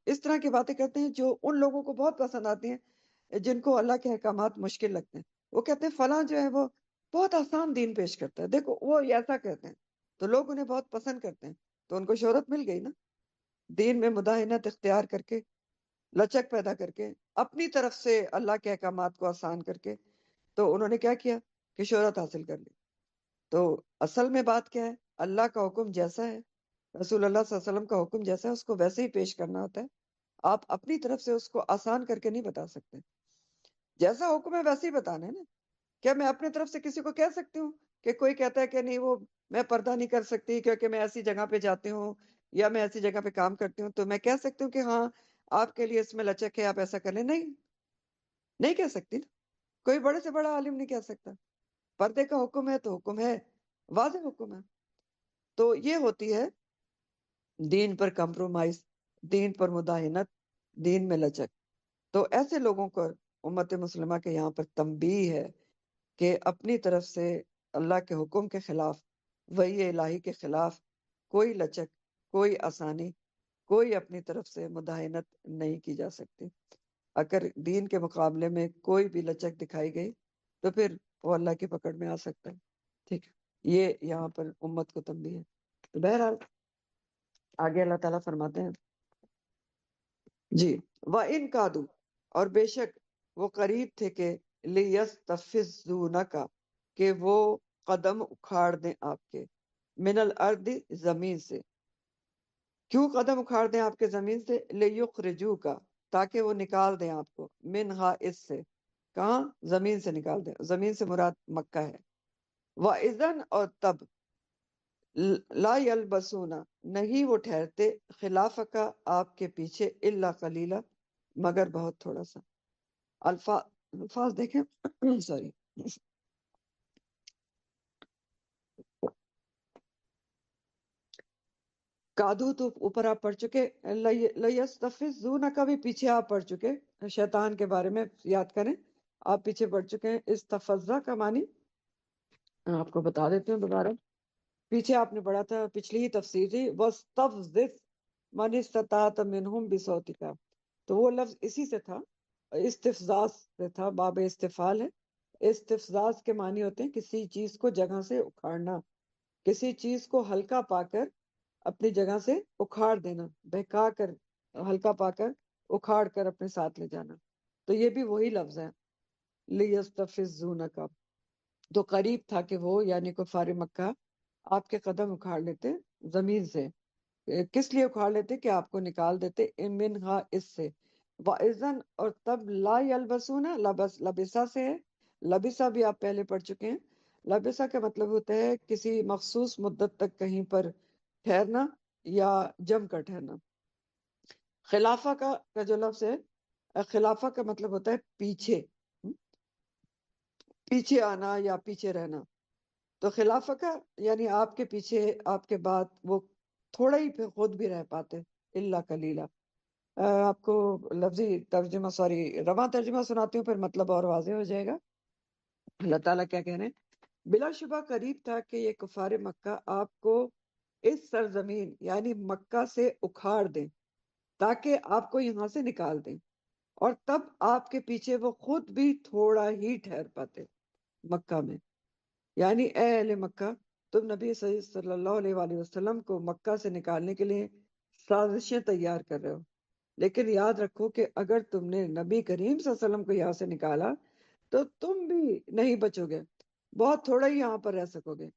اس طرح کی باتیں کرتے ہیں جو ان لوگوں کو بہت پسند آتی ہیں جن کو اللہ کے احکامات مشکل لگتے ہیں۔ وہ کہتے ہیں فلاں جو ہے وہ بہت آسان دین پیش کرتا ہے، دیکھو وہ ایسا کہتے ہیں، تو لوگ انہیں بہت پسند کرتے ہیں، تو ان کو شہرت مل گئی نا، دین میں مداہنت اختیار کر کے، لچک پیدا کر کے، اپنی طرف سے اللہ کے احکامات کو آسان کر کے، تو انہوں نے کیا کیا کہ شہرت حاصل کر لی۔ تو اصل میں بات کیا ہے؟ اللہ کا حکم جیسا ہے، رسول اللہ صلی اللہ علیہ وسلم کا حکم جیسا ہے، اس کو ویسے ہی پیش کرنا ہوتا ہے۔ آپ اپنی طرف سے اس کو آسان کر کے نہیں بتا سکتے، جیسا حکم ہے ویسے ہی بتانا ہے نا۔ کیا میں اپنی طرف سے کسی کو کہہ سکتی ہوں کہ کوئی کہتا ہے کہ نہیں وہ میں پردہ نہیں کر سکتی کیونکہ میں ایسی جگہ پہ جاتی ہوں یا میں ایسی جگہ پہ کام کرتی ہوں، تو میں کہہ سکتی ہوں کہ ہاں آپ کے لیے اس میں لچک ہے، آپ ایسا کر لیں؟ نہیں، نہیں کہہ سکتی نا، کوئی بڑے سے بڑا عالم نہیں کہہ سکتا۔ پردے کا حکم ہے تو حکم ہے، واضح حکم ہے۔ تو یہ ہوتی ہے دین پر کمپرومائز، دین پر مداہنت، دین میں لچک۔ تو ایسے لوگوں کو امت مسلمہ کے یہاں پر تنبیہ ہے کہ اپنی طرف سے اللہ کے حکم کے خلاف، وحی الہی کے خلاف کوئی لچک، کوئی آسانی، کوئی اپنی طرف سے مداہنت نہیں کی جا سکتی۔ اگر دین کے مقابلے میں کوئی بھی لچک دکھائی گئی تو پھر وہ اللہ کی پکڑ میں آ سکتا ہے، ٹھیک ہے۔ یہ یہاں پر امت کو تنبیہ ہے۔ تو بہرحال آگے اللہ تعالیٰ فرماتے ہیں جی، وَإِن كَادُوا، اور بے شک وہ قریب تھے کہ لِيَسْتَفِزُّونَكَ، کہ وہ قدم اکھاڑ دیں آپ کے، من الارض، زمین سے۔ کیوں قدم اکھاڑ دیں آپ کے زمین سے؟ لِيُخْرِجُوكَ، تاکہ وہ نکال دیں آپ کو، منہا، اس سے۔ کہاں؟ زمین سے نکال دیں، زمین سے مراد مکہ ہے۔ وَإِذَنْ، اور تب، لا یلبسون، نہیں وہ ٹھہرتے، خلافک، آپ کے پیچھے، الا قلیلا، مگر بہت تھوڑا سا۔ الفاظ دیکھیں سوری، کادو تو اوپر آپ پڑھ چکے، لیستفزون کا بھی پیچھے آپ پڑھ چکے، شیطان کے بارے میں یاد کریں، آپ پیچھے پڑھ چکے ہیں۔ استفزا کا معنی آپ کو بتا دیتے ہیں دوبارہ، پیچھے آپ نے پڑھا تھا، پچھلی ہی تفسیر تھی، وَاسْتَفْزِزْ مَنِ اسْتَطَعْتَ مِنْهُمْ بِصَوْتِكَ، تو وہ لفظ اسی سے تھا، استفزاز سے تھا، باب استفال ہے۔ استفزاز کے معنی ہوتے ہیں کسی چیز کو جگہ سے اکھاڑنا، کسی چیز کو ہلکا پا کر اپنی جگہ سے اکھاڑ دینا، بہکا کر، ہلکا پا کر اکھاڑ کر اپنے ساتھ لے جانا، تو یہ بھی وہی لفظ ہے، لِيَسْتَفِزُّونَكَ۔ تو قریب تھا کہ وہ، یعنی کفار مکہ، آپ کے قدم اکھاڑ لیتے زمین سے۔ کس لیے اکھاڑ لیتے؟ کہ آپ کو نکال دیتے، منہا، اس سے۔ وَإِذَنْ، اور تب، لا یلبسون، لبسا سے ہے، لبسا بھی آپ پہلے پڑھ چکے ہیں، لبسا کا مطلب ہوتا ہے کسی مخصوص مدت تک کہیں پر ٹھہرنا یا جم کر ٹھہرنا۔ خلافہ کا جو لفظ ہے، خلافہ کا مطلب ہوتا ہے پیچھے، پیچھے آنا یا پیچھے رہنا۔ تو خلافہ کا یعنی آپ کے پیچھے، آپ کے بعد وہ تھوڑا ہی پھر خود بھی رہ پاتے، اللہ کلیلہ۔ آپ کو لفظی ترجمہ، سوری رواں ترجمہ سناتی ہوں، پھر مطلب اور واضح ہو جائے گا۔ اللہ تعالیٰ کیا کہہ رہے ہیں؟ بلا شبہ قریب تھا کہ یہ کفار مکہ آپ کو اس سرزمین یعنی مکہ سے اکھاڑ دیں تاکہ آپ کو یہاں سے نکال دیں، اور تب آپ کے پیچھے وہ خود بھی تھوڑا ہی ٹھہر پاتے مکہ میں۔ یعنی اے اہل مکہ، تم نبی صلی اللہ علیہ وآلہ وسلم کو مکہ سے نکالنے کے لیے سازشیں تیار کر رہے ہو، لیکن یاد رکھو کہ اگر تم نے نبی کریم صلی اللہ علیہ وسلم کو یہاں سے نکالا تو تم بھی نہیں بچو گے، بہت تھوڑا ہی یہاں پر رہ سکو گے۔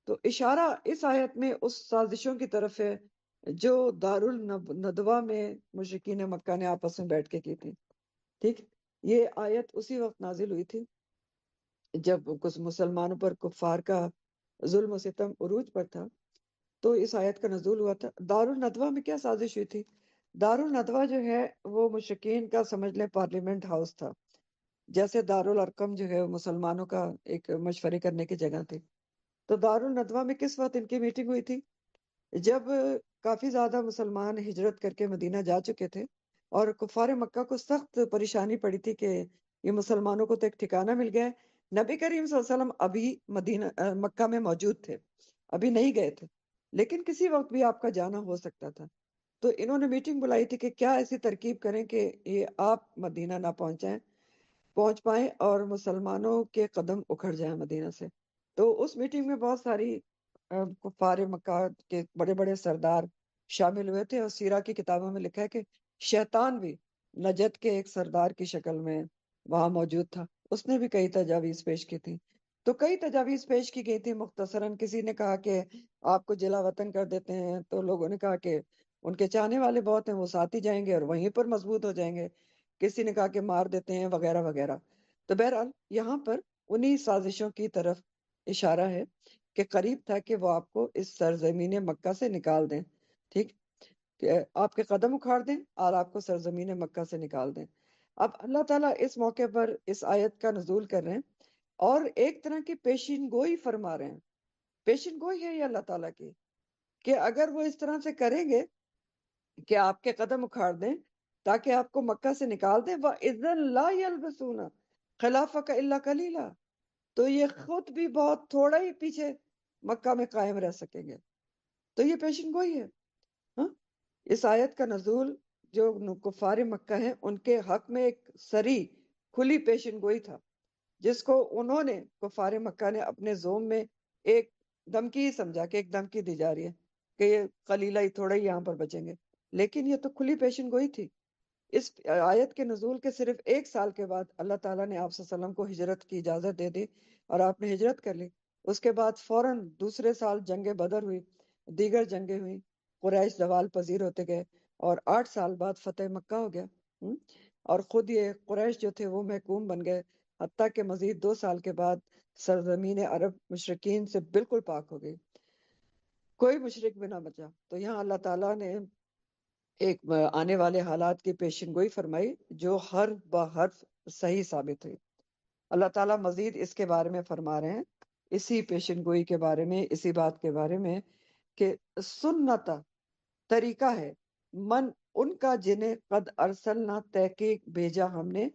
تو اشارہ اس آیت میں اس سازشوں کی طرف ہے جو دارالندوہ میں مشرکین مکہ نے آپس میں بیٹھ کے کی تھی۔ ٹھیک، یہ آیت اسی وقت نازل ہوئی تھی جب کچھ مسلمانوں پر کفار کا ظلم و ستم عروج پر تھا، تو اس آیت کا نزول ہوا تھا۔ دارالندوہ میں کیا سازش ہوئی تھی؟ دارالندوہ جو ہے وہ مشرکین کا سمجھ لیں پارلیمنٹ ہاؤس تھا، جیسے دارالارقم جو ہے وہ مسلمانوں کا ایک مشورے کرنے کی جگہ تھی۔ تو دارالندوہ میں کس وقت ان کی میٹنگ ہوئی تھی؟ جب کافی زیادہ مسلمان ہجرت کر کے مدینہ جا چکے تھے اور کفار مکہ کو سخت پریشانی پڑی تھی کہ یہ مسلمانوں کو تو ایک ٹھکانہ مل گیا ہے۔ نبی کریم صلی اللہ علیہ وسلم ابھی مکہ میں موجود تھے، ابھی نہیں گئے تھے، لیکن کسی وقت بھی آپ کا جانا ہو سکتا تھا۔ تو انہوں نے میٹنگ بلائی تھی کہ کیا ایسی ترکیب کریں کہ یہ آپ مدینہ نہ پہنچ پائیں اور مسلمانوں کے قدم اکھڑ جائیں مدینہ سے۔ تو اس میٹنگ میں بہت ساری کفار مکہ کے بڑے بڑے سردار شامل ہوئے تھے، اور سیرہ کی کتابوں میں لکھا ہے کہ شیطان بھی نجد کے ایک سردار کی شکل میں وہاں موجود تھا، اس نے بھی کئی تجاویز پیش کی تھی۔ تو کئی تجاویز پیش کی گئی تھی مختصراً، کسی نے کہا کہ آپ کو جلا وطن کر دیتے ہیں، تو لوگوں نے کہا کہ ان کے چاہنے والے بہت ہیں، وہ ساتھ ہی جائیں گے اور وہیں پر مضبوط ہو جائیں گے۔ کسی نے کہا کہ مار دیتے ہیں وغیرہ وغیرہ۔ تو بہرحال یہاں پر انہی سازشوں کی طرف اشارہ ہے کہ قریب تھا کہ وہ آپ کو اس سرزمین مکہ سے نکال دیں، ٹھیک، کہ آپ کے قدم اکھاڑ دیں اور آپ کو سرزمین مکہ سے نکال دیں۔ اب اللہ تعالیٰ اس موقع پر اس آیت کا نزول کر رہے ہیں اور ایک طرح کی پیشین گوئی فرما رہے ہیں۔ پیشین گوئی ہے یہ اللہ تعالیٰ کی کہ اگر وہ اس طرح سے کریں گے کہ آپ کے قدم اکھاڑ دیں تاکہ آپ کو مکہ سے نکال دیں، وَإِذًا لَا يَلْبَسُونَ خِلَافَكَ إِلَّا قَلِيلًا، تو یہ خود بھی بہت تھوڑا ہی پیچھے مکہ میں قائم رہ سکیں گے۔ تو یہ پیشن گوئی ہے۔ ہاں، اس آیت کا نزول جو کفار مکہ ہیں ان کے حق میں ایک سری کھلی پیشن گوئی تھا، جس کو انہوں نے کفار مکہ نے اپنے زوم میں ایک دھمکی ہی سمجھا کہ ایک دھمکی دی جا رہی ہے کہ یہ قلیلہ ہی تھوڑا ہی یہاں پر بچیں گے، لیکن یہ تو کھلی پیشن گوئی تھی۔ اس آیت کے نزول کے صرف ایک سال کے بعد اللہ تعالیٰ نے آپ صلی اللہ علیہ وسلم کو ہجرت کی اجازت دے دی اور آپ نے ہجرت کر لی۔ اس کے بعد فوراً دوسرے سال جنگ بدر ہوئی، دیگر جنگیں ہوئیں، قریش زوال پذیر ہوتے گئے، اور 8 سال بعد فتح مکہ ہو گیا۔ ہم؟ اور خود یہ قریش جو تھے وہ محکوم بن گئے، حتیٰ کہ مزید 2 سال کے بعد سرزمین عرب مشرکین سے بالکل پاک ہو گئی، کوئی مشرک بھی نہ بچا۔ تو یہاں اللہ تعالیٰ نے ایک آنے والے حالات کی پیشن گوئی فرمائی جو حرف بحرف صحیح ثابت ہوئی۔ اللہ تعالیٰ مزید اس کے بارے میں فرما رہے ہیں، اسی پیشن گوئی کے بارے میں، اسی بات کے بارے میں کہ سنت طریقہ ہے من ان کا جنہیں قد ارسلنا تحقیق بھیجا ہم نے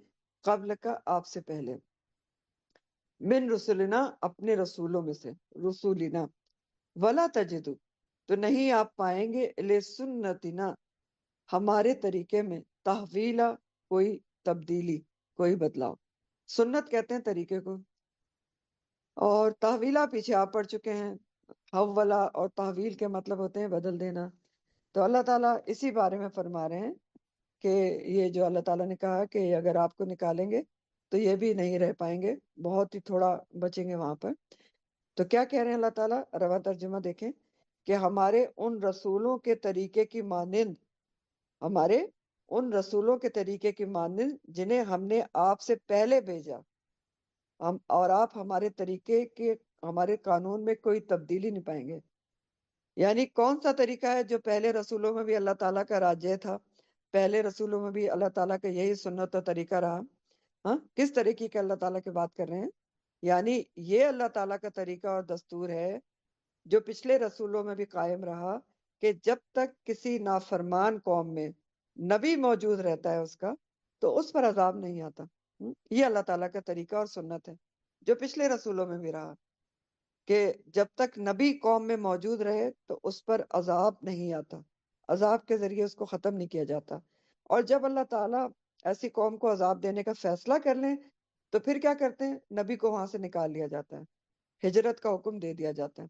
قبل کا آپ سے پہلے، من رسولنا اپنے رسولوں میں سے، رسولنا، ولا تجدو تو نہیں آپ پائیں گے لسنتنا ہمارے طریقے میں تحویلا کوئی تبدیلی، کوئی بدلاؤ۔ سنت کہتے ہیں طریقے کو، اور تحویلا پیچھے آپ پڑھ چکے ہیں، حولا اور تحویل کے مطلب ہوتے ہیں بدل دینا۔ تو اللہ تعالیٰ اسی بارے میں فرما رہے ہیں کہ یہ جو اللہ تعالیٰ نے کہا کہ اگر آپ کو نکالیں گے تو یہ بھی نہیں رہ پائیں گے، بہت ہی تھوڑا بچیں گے وہاں پر۔ تو کیا کہہ رہے ہیں اللہ تعالیٰ؟ رواں ترجمہ دیکھیں کہ ہمارے ان رسولوں کے طریقے کی مانند، ہمارے ان رسولوں کے طریقے کی مانند جنہیں ہم نے آپ سے پہلے بھیجا، اور آپ ہمارے طریقے کے ہمارے قانون میں کوئی تبدیلی نہیں پائیں گے. یعنی کون سا طریقہ ہے جو پہلے رسولوں میں بھی اللہ تعالیٰ کا راجے تھا، پہلے رسولوں میں بھی اللہ تعالیٰ کا یہی سنت و طریقہ رہا. ہاں، کس طریقے کا اللہ تعالیٰ کی بات کر رہے ہیں؟ یعنی یہ اللہ تعالیٰ کا طریقہ اور دستور ہے جو پچھلے رسولوں میں بھی قائم رہا، کہ جب تک کسی نافرمان قوم میں نبی موجود رہتا ہے اس کا، تو اس پر عذاب نہیں آتا. یہ اللہ تعالیٰ کا طریقہ اور سنت ہے جو پچھلے رسولوں میں بھی رہا، کہ جب تک نبی قوم میں موجود رہے تو اس پر عذاب نہیں آتا، عذاب کے ذریعے اس کو ختم نہیں کیا جاتا. اور جب اللہ تعالیٰ ایسی قوم کو عذاب دینے کا فیصلہ کر لیں تو پھر کیا کرتے ہیں؟ نبی کو وہاں سے نکال لیا جاتا ہے، ہجرت کا حکم دے دیا جاتا ہے.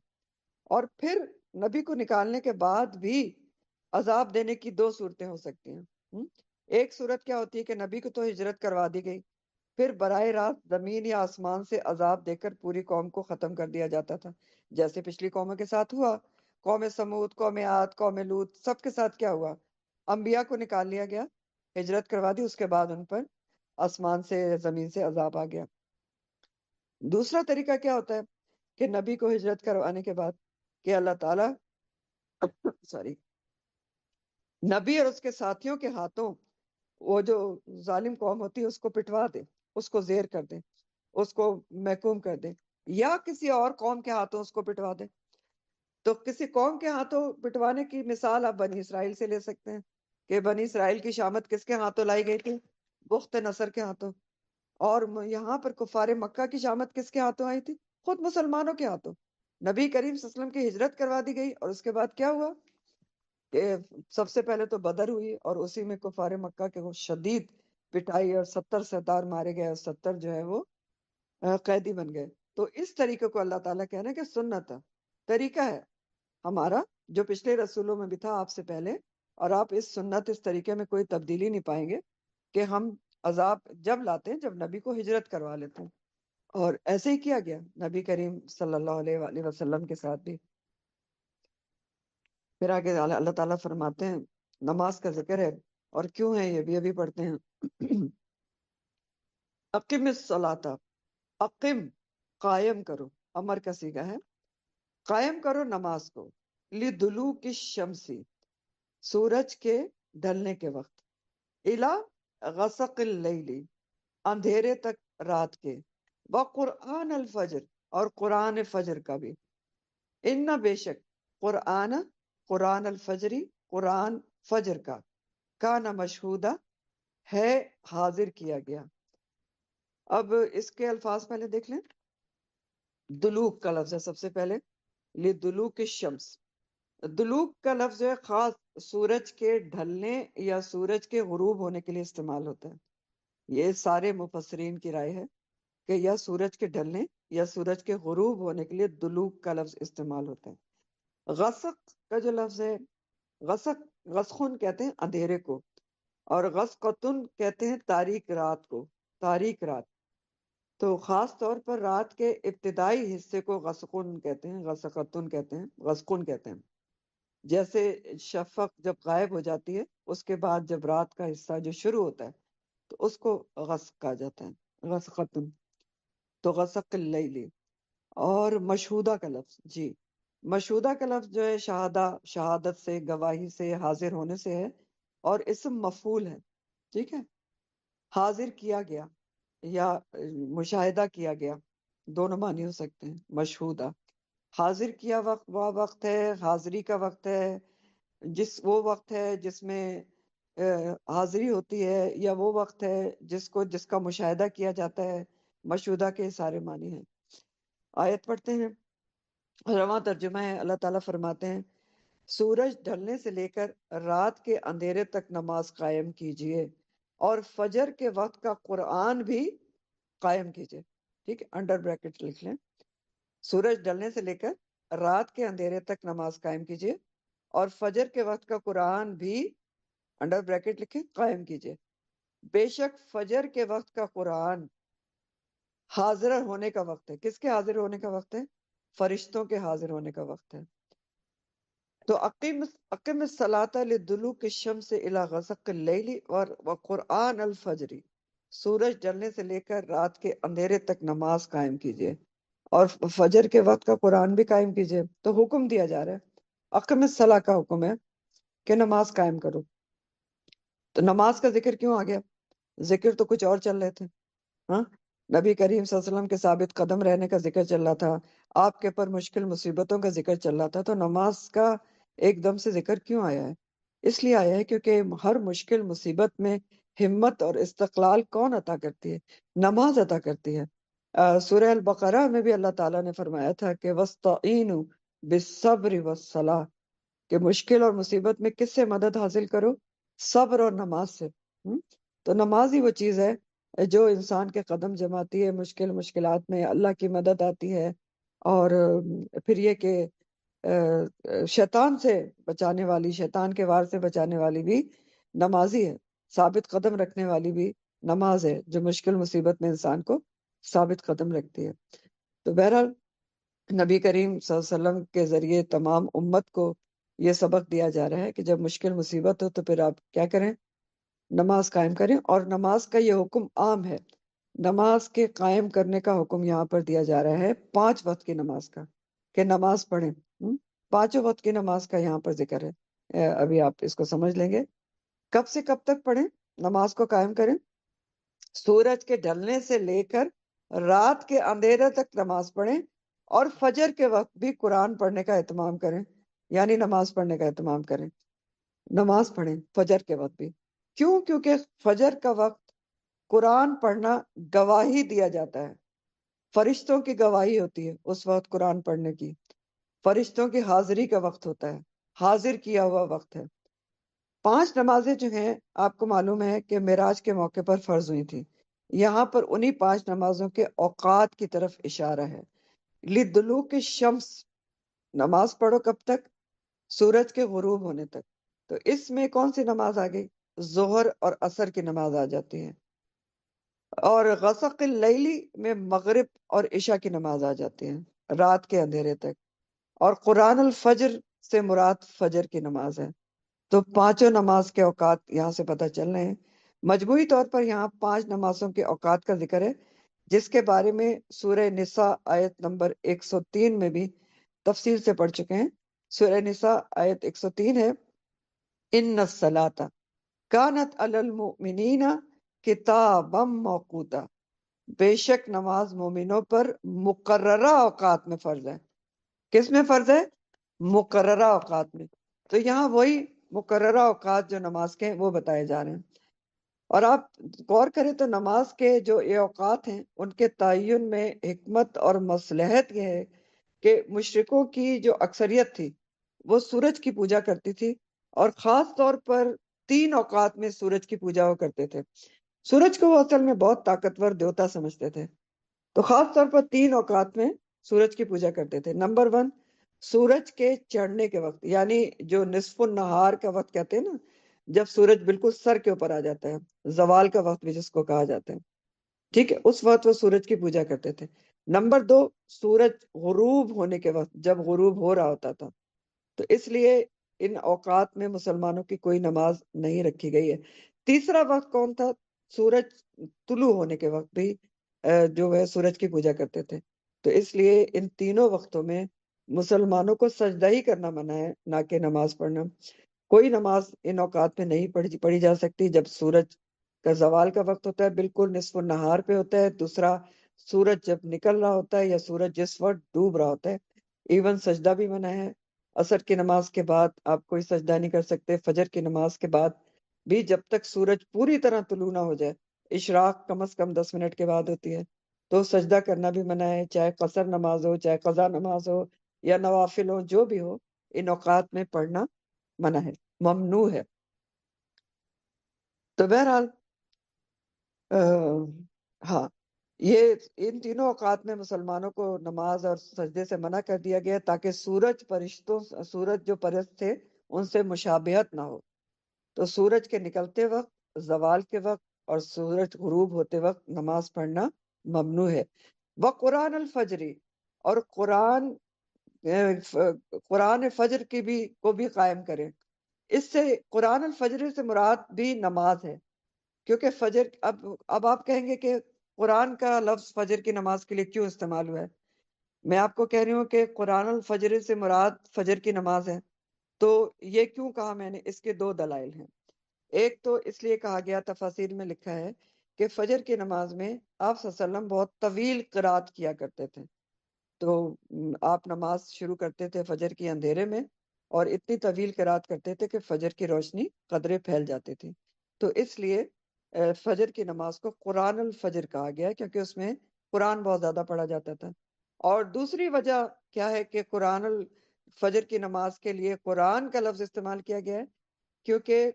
اور پھر نبی کو نکالنے کے بعد بھی عذاب دینے کی دو صورتیں ہو سکتی ہیں. ایک صورت کیا ہوتی ہے کہ نبی کو تو ہجرت کروا دی گئی، پھر براہ راست زمین یا آسمان سے عذاب دے کر پوری قوم کو ختم کر دیا جاتا تھا، جیسے پچھلی قوموں کے ساتھ ہوا. قوم سمود، قوم عاد، قوم لوط، سب کے ساتھ کیا ہوا؟ انبیاء کو نکال لیا گیا، ہجرت کروا دی، اس کے بعد ان پر آسمان سے زمین سے عذاب آ گیا. دوسرا طریقہ کیا ہوتا ہے کہ نبی کو ہجرت کروانے کے بعد کہ اللہ تعالیٰ سوری نبی اور اس کے ساتھیوں کے ہاتھوں وہ جو ظالم قوم ہوتی ہے اس کو پٹوا دے، اس کو زیر کر دے، اس کو محکوم کر دے، یا کسی اور قوم کے ہاتھوں اس کو پٹوا دے. تو کسی قوم کے ہاتھوں پٹوانے کی مثال آپ بنی اسرائیل سے لے سکتے ہیں کہ بنی اسرائیل کی شامت کس کے ہاتھوں لائی گئی تھی؟ بخت نصر کے ہاتھوں. اور یہاں پر کفار مکہ کی شامت کس کے ہاتھوں آئی تھی؟ خود مسلمانوں کے ہاتھوں. نبی کریم صلی اللہ علیہ وسلم کی ہجرت کروا دی گئی، اور اس کے بعد کیا ہوا کہ سب سے پہلے تو بدر ہوئی، اور اسی میں کفار مکہ کے وہ شدید پٹائی، اور 70 سردار مارے گئے، اور 70 جو ہے وہ قیدی بن گئے. تو اس طریقے کو اللہ تعالیٰ کہہ رہے ہیں کہ سنت طریقہ ہے ہمارا جو پچھلے رسولوں میں بھی تھا آپ سے پہلے، اور آپ اس سنت، اس طریقے میں کوئی تبدیلی نہیں پائیں گے کہ ہم عذاب جب لاتے ہیں جب نبی کو ہجرت کروا لیتے ہیں. اور ایسے ہی کیا گیا نبی کریم صلی اللہ علیہ وآلہ وسلم کے ساتھ بھی. پھر آگے اللہ تعالیٰ فرماتے ہیں، نماز کا ذکر ہے اور کیوں ہے یہ بھی ابھی پڑھتے ہیں. اقم الصلاۃ، اقم قائم کرو، امر کا صیغہ ہے، قائم کرو نماز کو، لدلوک الشمسی سورج کے ڈھلنے کے وقت، الا غسق اللیل اندھیرے تک رات کے، وقرآن الفجر اور قرآن فجر کا بھی، ان بے شک قرآن الفجری قرآن فجر کا، کانا مشہودہ ہے حاضر کیا گیا. اب اس کے الفاظ پہلے دیکھ لیں. دلوک کا لفظ ہے سب سے پہلے، لدلوک الشمس. دلوک کا لفظ ہے خاص سورج کے ڈھلنے یا سورج کے غروب ہونے کے لیے استعمال ہوتا ہے. یہ سارے مفسرین کی رائے ہے کہ یا سورج کے ڈھلنے یا سورج کے غروب ہونے کے لیے دلوک کا لفظ استعمال ہوتا ہے. غسق کا جو لفظ ہے، غسخن کہتے ہیں اندھیرے کو، اور غسقتن کہتے ہیں تاریک رات کو، تاریک رات. تو خاص طور پر رات کے ابتدائی حصے کو غسقن کہتے ہیں، غسقتن کہتے ہیں، غسقن کہتے ہیں. جیسے شفق جب غائب ہو جاتی ہے اس کے بعد جب رات کا حصہ جو شروع ہوتا ہے تو اس کو غسق کہا جاتا ہے، غسقتن. تو غسق اللیل. اور مشہودہ کا لفظ، جی مشہودہ کا لفظ جو ہے شہادت سے، گواہی سے، حاضر ہونے سے ہے، اور اسم مفعول ہے. ٹھیک ہے، حاضر کیا گیا یا مشاہدہ کیا گیا، دونوں معنی ہو سکتے ہیں. مشہودہ حاضر کیا وقت وہ وقت ہے، حاضری کا وقت ہے وہ وقت ہے جس میں حاضری ہوتی ہے، یا وہ وقت ہے جس کا مشاہدہ کیا جاتا ہے. مشہودہ کے سارے معنی ہیں. آیت پڑھتے ہیں، رواں ترجمہ ہے. اللہ تعالیٰ فرماتے ہیں، سورج ڈھلنے سے لے کر رات کے اندھیرے تک نماز قائم کیجئے، اور فجر کے وقت کا قرآن بھی قائم کیجئے. ٹھیک ہے، انڈر بریکٹ لکھ لیں. سورج ڈھلنے سے لے کر رات کے اندھیرے تک نماز قائم کیجئے، اور فجر کے وقت کا قرآن بھی انڈر بریکٹ لکھیں قائم کیجئے. بے شک فجر کے وقت کا قرآن حاضر ہونے کا وقت ہے. کس کے حاضر ہونے کا وقت ہے؟ فرشتوں کے حاضر ہونے کا وقت ہے. تو اقم الصلاۃ لدلوک الشمس الی غسق اللیل وقرآن الفجر، سورج ڈلنے سے لے کر رات کے اندھیرے تک نماز قائم کیجئے، اور فجر کے وقت کا قرآن بھی قائم کیجئے۔ تو حکم دیا جا رہا ہے، اقم الصلاۃ کا حکم ہے کہ نماز قائم کرو۔ تو نماز کا ذکر کیوں آ گیا؟ ذکر تو کچھ اور چل رہے تھے، ہاں، نبی کریم صلی اللہ علیہ وسلم کے ثابت قدم رہنے کا ذکر چل رہا تھا، آپ کے پر مشکل مصیبتوں کا ذکر چل رہا تھا۔ تو نماز کا ایک دم سے ذکر کیوں آیا ہے؟ اس لیے آیا ہے کیونکہ ہر مشکل مصیبت میں ہمت اور استقلال کون عطا کرتی ہے؟ نماز عطا کرتی ہے۔ سورہ البقرہ میں بھی اللہ تعالیٰ نے فرمایا تھا کہ وَاسْتَعِینُوا بِالصَّبْرِ وَالصَّلَاةِ، کہ مشکل اور مصیبت میں کس سے مدد حاصل کرو؟ صبر اور نماز سے۔ تو نماز ہی وہ چیز ہے جو انسان کے قدم جماتی ہے مشکلات میں، اللہ کی مدد آتی ہے، اور پھر یہ کہ شیطان سے بچانے والی، شیطان کے وار سے بچانے والی بھی نمازی ہے، ثابت قدم رکھنے والی بھی نماز ہے جو مشکل مصیبت میں انسان کو ثابت قدم رکھتی ہے۔ تو بہرحال نبی کریم صلی اللہ علیہ وسلم کے ذریعے تمام امت کو یہ سبق دیا جا رہا ہے کہ جب مشکل مصیبت ہو تو پھر آپ کیا کریں؟ نماز قائم کریں۔ اور نماز کا یہ حکم عام ہے، نماز کے قائم کرنے کا حکم یہاں پر دیا جا رہا ہے 5 وقت کی نماز کا، کہ نماز پڑھیں۔ پانچوں وقت کی نماز کا یہاں پر ذکر ہے۔ ابھی آپ اس کو سمجھ لیں گے، کب سے کب تک پڑھیں، نماز کو قائم کریں؟ سورج کے ڈھلنے سے لے کر رات کے اندھیرے تک نماز پڑھیں، اور فجر کے وقت بھی قرآن پڑھنے کا اہتمام کریں، یعنی نماز پڑھنے کا اہتمام کریں، نماز پڑھیں فجر کے وقت بھی۔ کیوں؟ کیونکہ فجر کا وقت قرآن پڑھنا گواہی دیا جاتا ہے، فرشتوں کی گواہی ہوتی ہے اس وقت قرآن پڑھنے کی، فرشتوں کی حاضری کا وقت ہوتا ہے، حاضر کیا ہوا وقت ہے۔ 5 نمازیں جو ہیں آپ کو معلوم ہے کہ معراج کے موقع پر فرض ہوئی تھی، یہاں پر انہی 5 نمازوں کے اوقات کی طرف اشارہ ہے۔ لِدُلُوکِ الشمس، نماز پڑھو کب تک؟ سورج کے غروب ہونے تک۔ تو اس میں کون سی نماز آ گئی؟ ظہر اور عصر کی نماز آ جاتی ہے۔ اور غسق اللیلی میں مغرب اور عشاء کی نماز آ جاتی ہے، رات کے اندھیرے تک۔ اور قرآن الفجر سے مراد فجر کی نماز ہے۔ تو 5 نماز کے اوقات یہاں سے پتہ چل رہے ہیں۔ مجموعی طور پر یہاں 5 نمازوں کے اوقات کا ذکر ہے، جس کے بارے میں سورہ نساء آیت نمبر 103 میں بھی تفصیل سے پڑھ چکے ہیں۔ سورہ نساء آیت 103 ہے، ان الصلاۃ کانت علی المؤمنین کتابا موقوتا، بے شک نماز مومنوں پر مقررہ اوقات میں فرض ہے۔ کس میں فرض ہے؟ مقررہ اوقات میں۔ تو یہاں وہی مقررہ اوقات جو نماز کے ہیں وہ بتائے جا رہے ہیں۔ اور آپ غور کریں تو نماز کے جو یہ اوقات ہیں ان کے تعین میں حکمت اور مصلحت یہ ہے کہ مشرکوں کی جو اکثریت تھی وہ سورج کی پوجا کرتی تھی، اور خاص طور پر 3 اوقات میں سورج کی پوجا وہ کرتے تھے۔ سورج کو وہ اصل میں بہت طاقتور دیوتا سمجھتے تھے، تو خاص طور پر 3 اوقات میں سورج کی پوجا کرتے تھے۔ نمبر 1، سورج کے چڑھنے کے وقت، یعنی جو نصف النہار کا وقت کہتے ہیں نا، جب سورج بالکل سر کے اوپر آ جاتا ہے، زوال کا وقت بھی جس کو کہا جاتا ہے، ٹھیک ہے، اس وقت وہ سورج کی پوجا کرتے تھے۔ نمبر 2، سورج غروب ہونے کے وقت، جب غروب ہو رہا ہوتا تھا۔ تو اس لیے ان اوقات میں مسلمانوں کی کوئی نماز نہیں رکھی گئی ہے۔ تیسرا وقت کون تھا؟ سورج طلوع ہونے کے وقت بھی جو ہے سورج کی پوجا کرتے تھے۔ تو اس لیے ان تینوں وقتوں میں مسلمانوں کو سجدہ ہی کرنا منع ہے، نہ کہ نماز پڑھنا۔ کوئی نماز ان اوقات میں نہیں پڑھی جا سکتی جب سورج کا زوال کا وقت ہوتا ہے، بالکل نصف النہار پہ ہوتا ہے۔ دوسرا، سورج جب نکل رہا ہوتا ہے یا سورج جس وقت ڈوب رہا ہوتا ہے۔ ایون سجدہ بھی منع ہے۔ عصر کی نماز کے بعد آپ کوئی سجدہ نہیں کر سکتے، فجر کی نماز کے بعد بھی جب تک سورج پوری طرح طلوع نہ ہو جائے، اشراق کم از کم 10 منٹ کے بعد ہوتی ہے، تو سجدہ کرنا بھی منع ہے، چاہے قصر نماز ہو، چاہے قضا نماز ہو یا نوافل ہو، جو بھی ہو، ان اوقات میں پڑھنا منع ہے، ممنوع ہے۔ تو بہرحال ہاں، یہ ان تینوں اوقات میں مسلمانوں کو نماز اور سجدے سے منع کر دیا گیا تاکہ سورج جو پرست تھے ان سے مشابہت نہ ہو۔ تو سورج کے نکلتے وقت، زوال کے وقت اور سورج غروب ہوتے وقت نماز پڑھنا ممنوع ہے۔ وقرآن الفجر، اور قرآن فجر کو بھی قائم کریں۔ اس سے قرآن الفجر سے مراد بھی نماز ہے، کیونکہ فجر، اب آپ کہیں گے کہ قرآن کا لفظ فجر کی نماز کے لیے کیوں استعمال ہوا ہے؟ میں آپ کو کہہ رہی ہوں کہ قرآن الفجر سے مراد فجر کی نماز ہے، تو یہ کیوں کہا میں نے؟ اس کے دو دلائل ہیں۔ ایک تو اس لیے کہا گیا، تفاسیر میں لکھا ہے کہ فجر کی نماز میں آپ صلی اللہ علیہ وسلم بہت طویل قرات کیا کرتے تھے۔ تو آپ نماز شروع کرتے تھے فجر کی اندھیرے میں، اور اتنی طویل قرات کرتے تھے کہ فجر کی روشنی قدرے پھیل جاتی تھی۔ تو اس لیے فجر کی نماز کو قرآن الفجر کہا گیا ہے، کیونکہ اس میں قرآن بہت زیادہ پڑھا جاتا تھا۔ اور دوسری وجہ کیا ہے کہ قرآن الفجر کی نماز کے لیے قرآن کا لفظ استعمال کیا گیا ہے؟ کیونکہ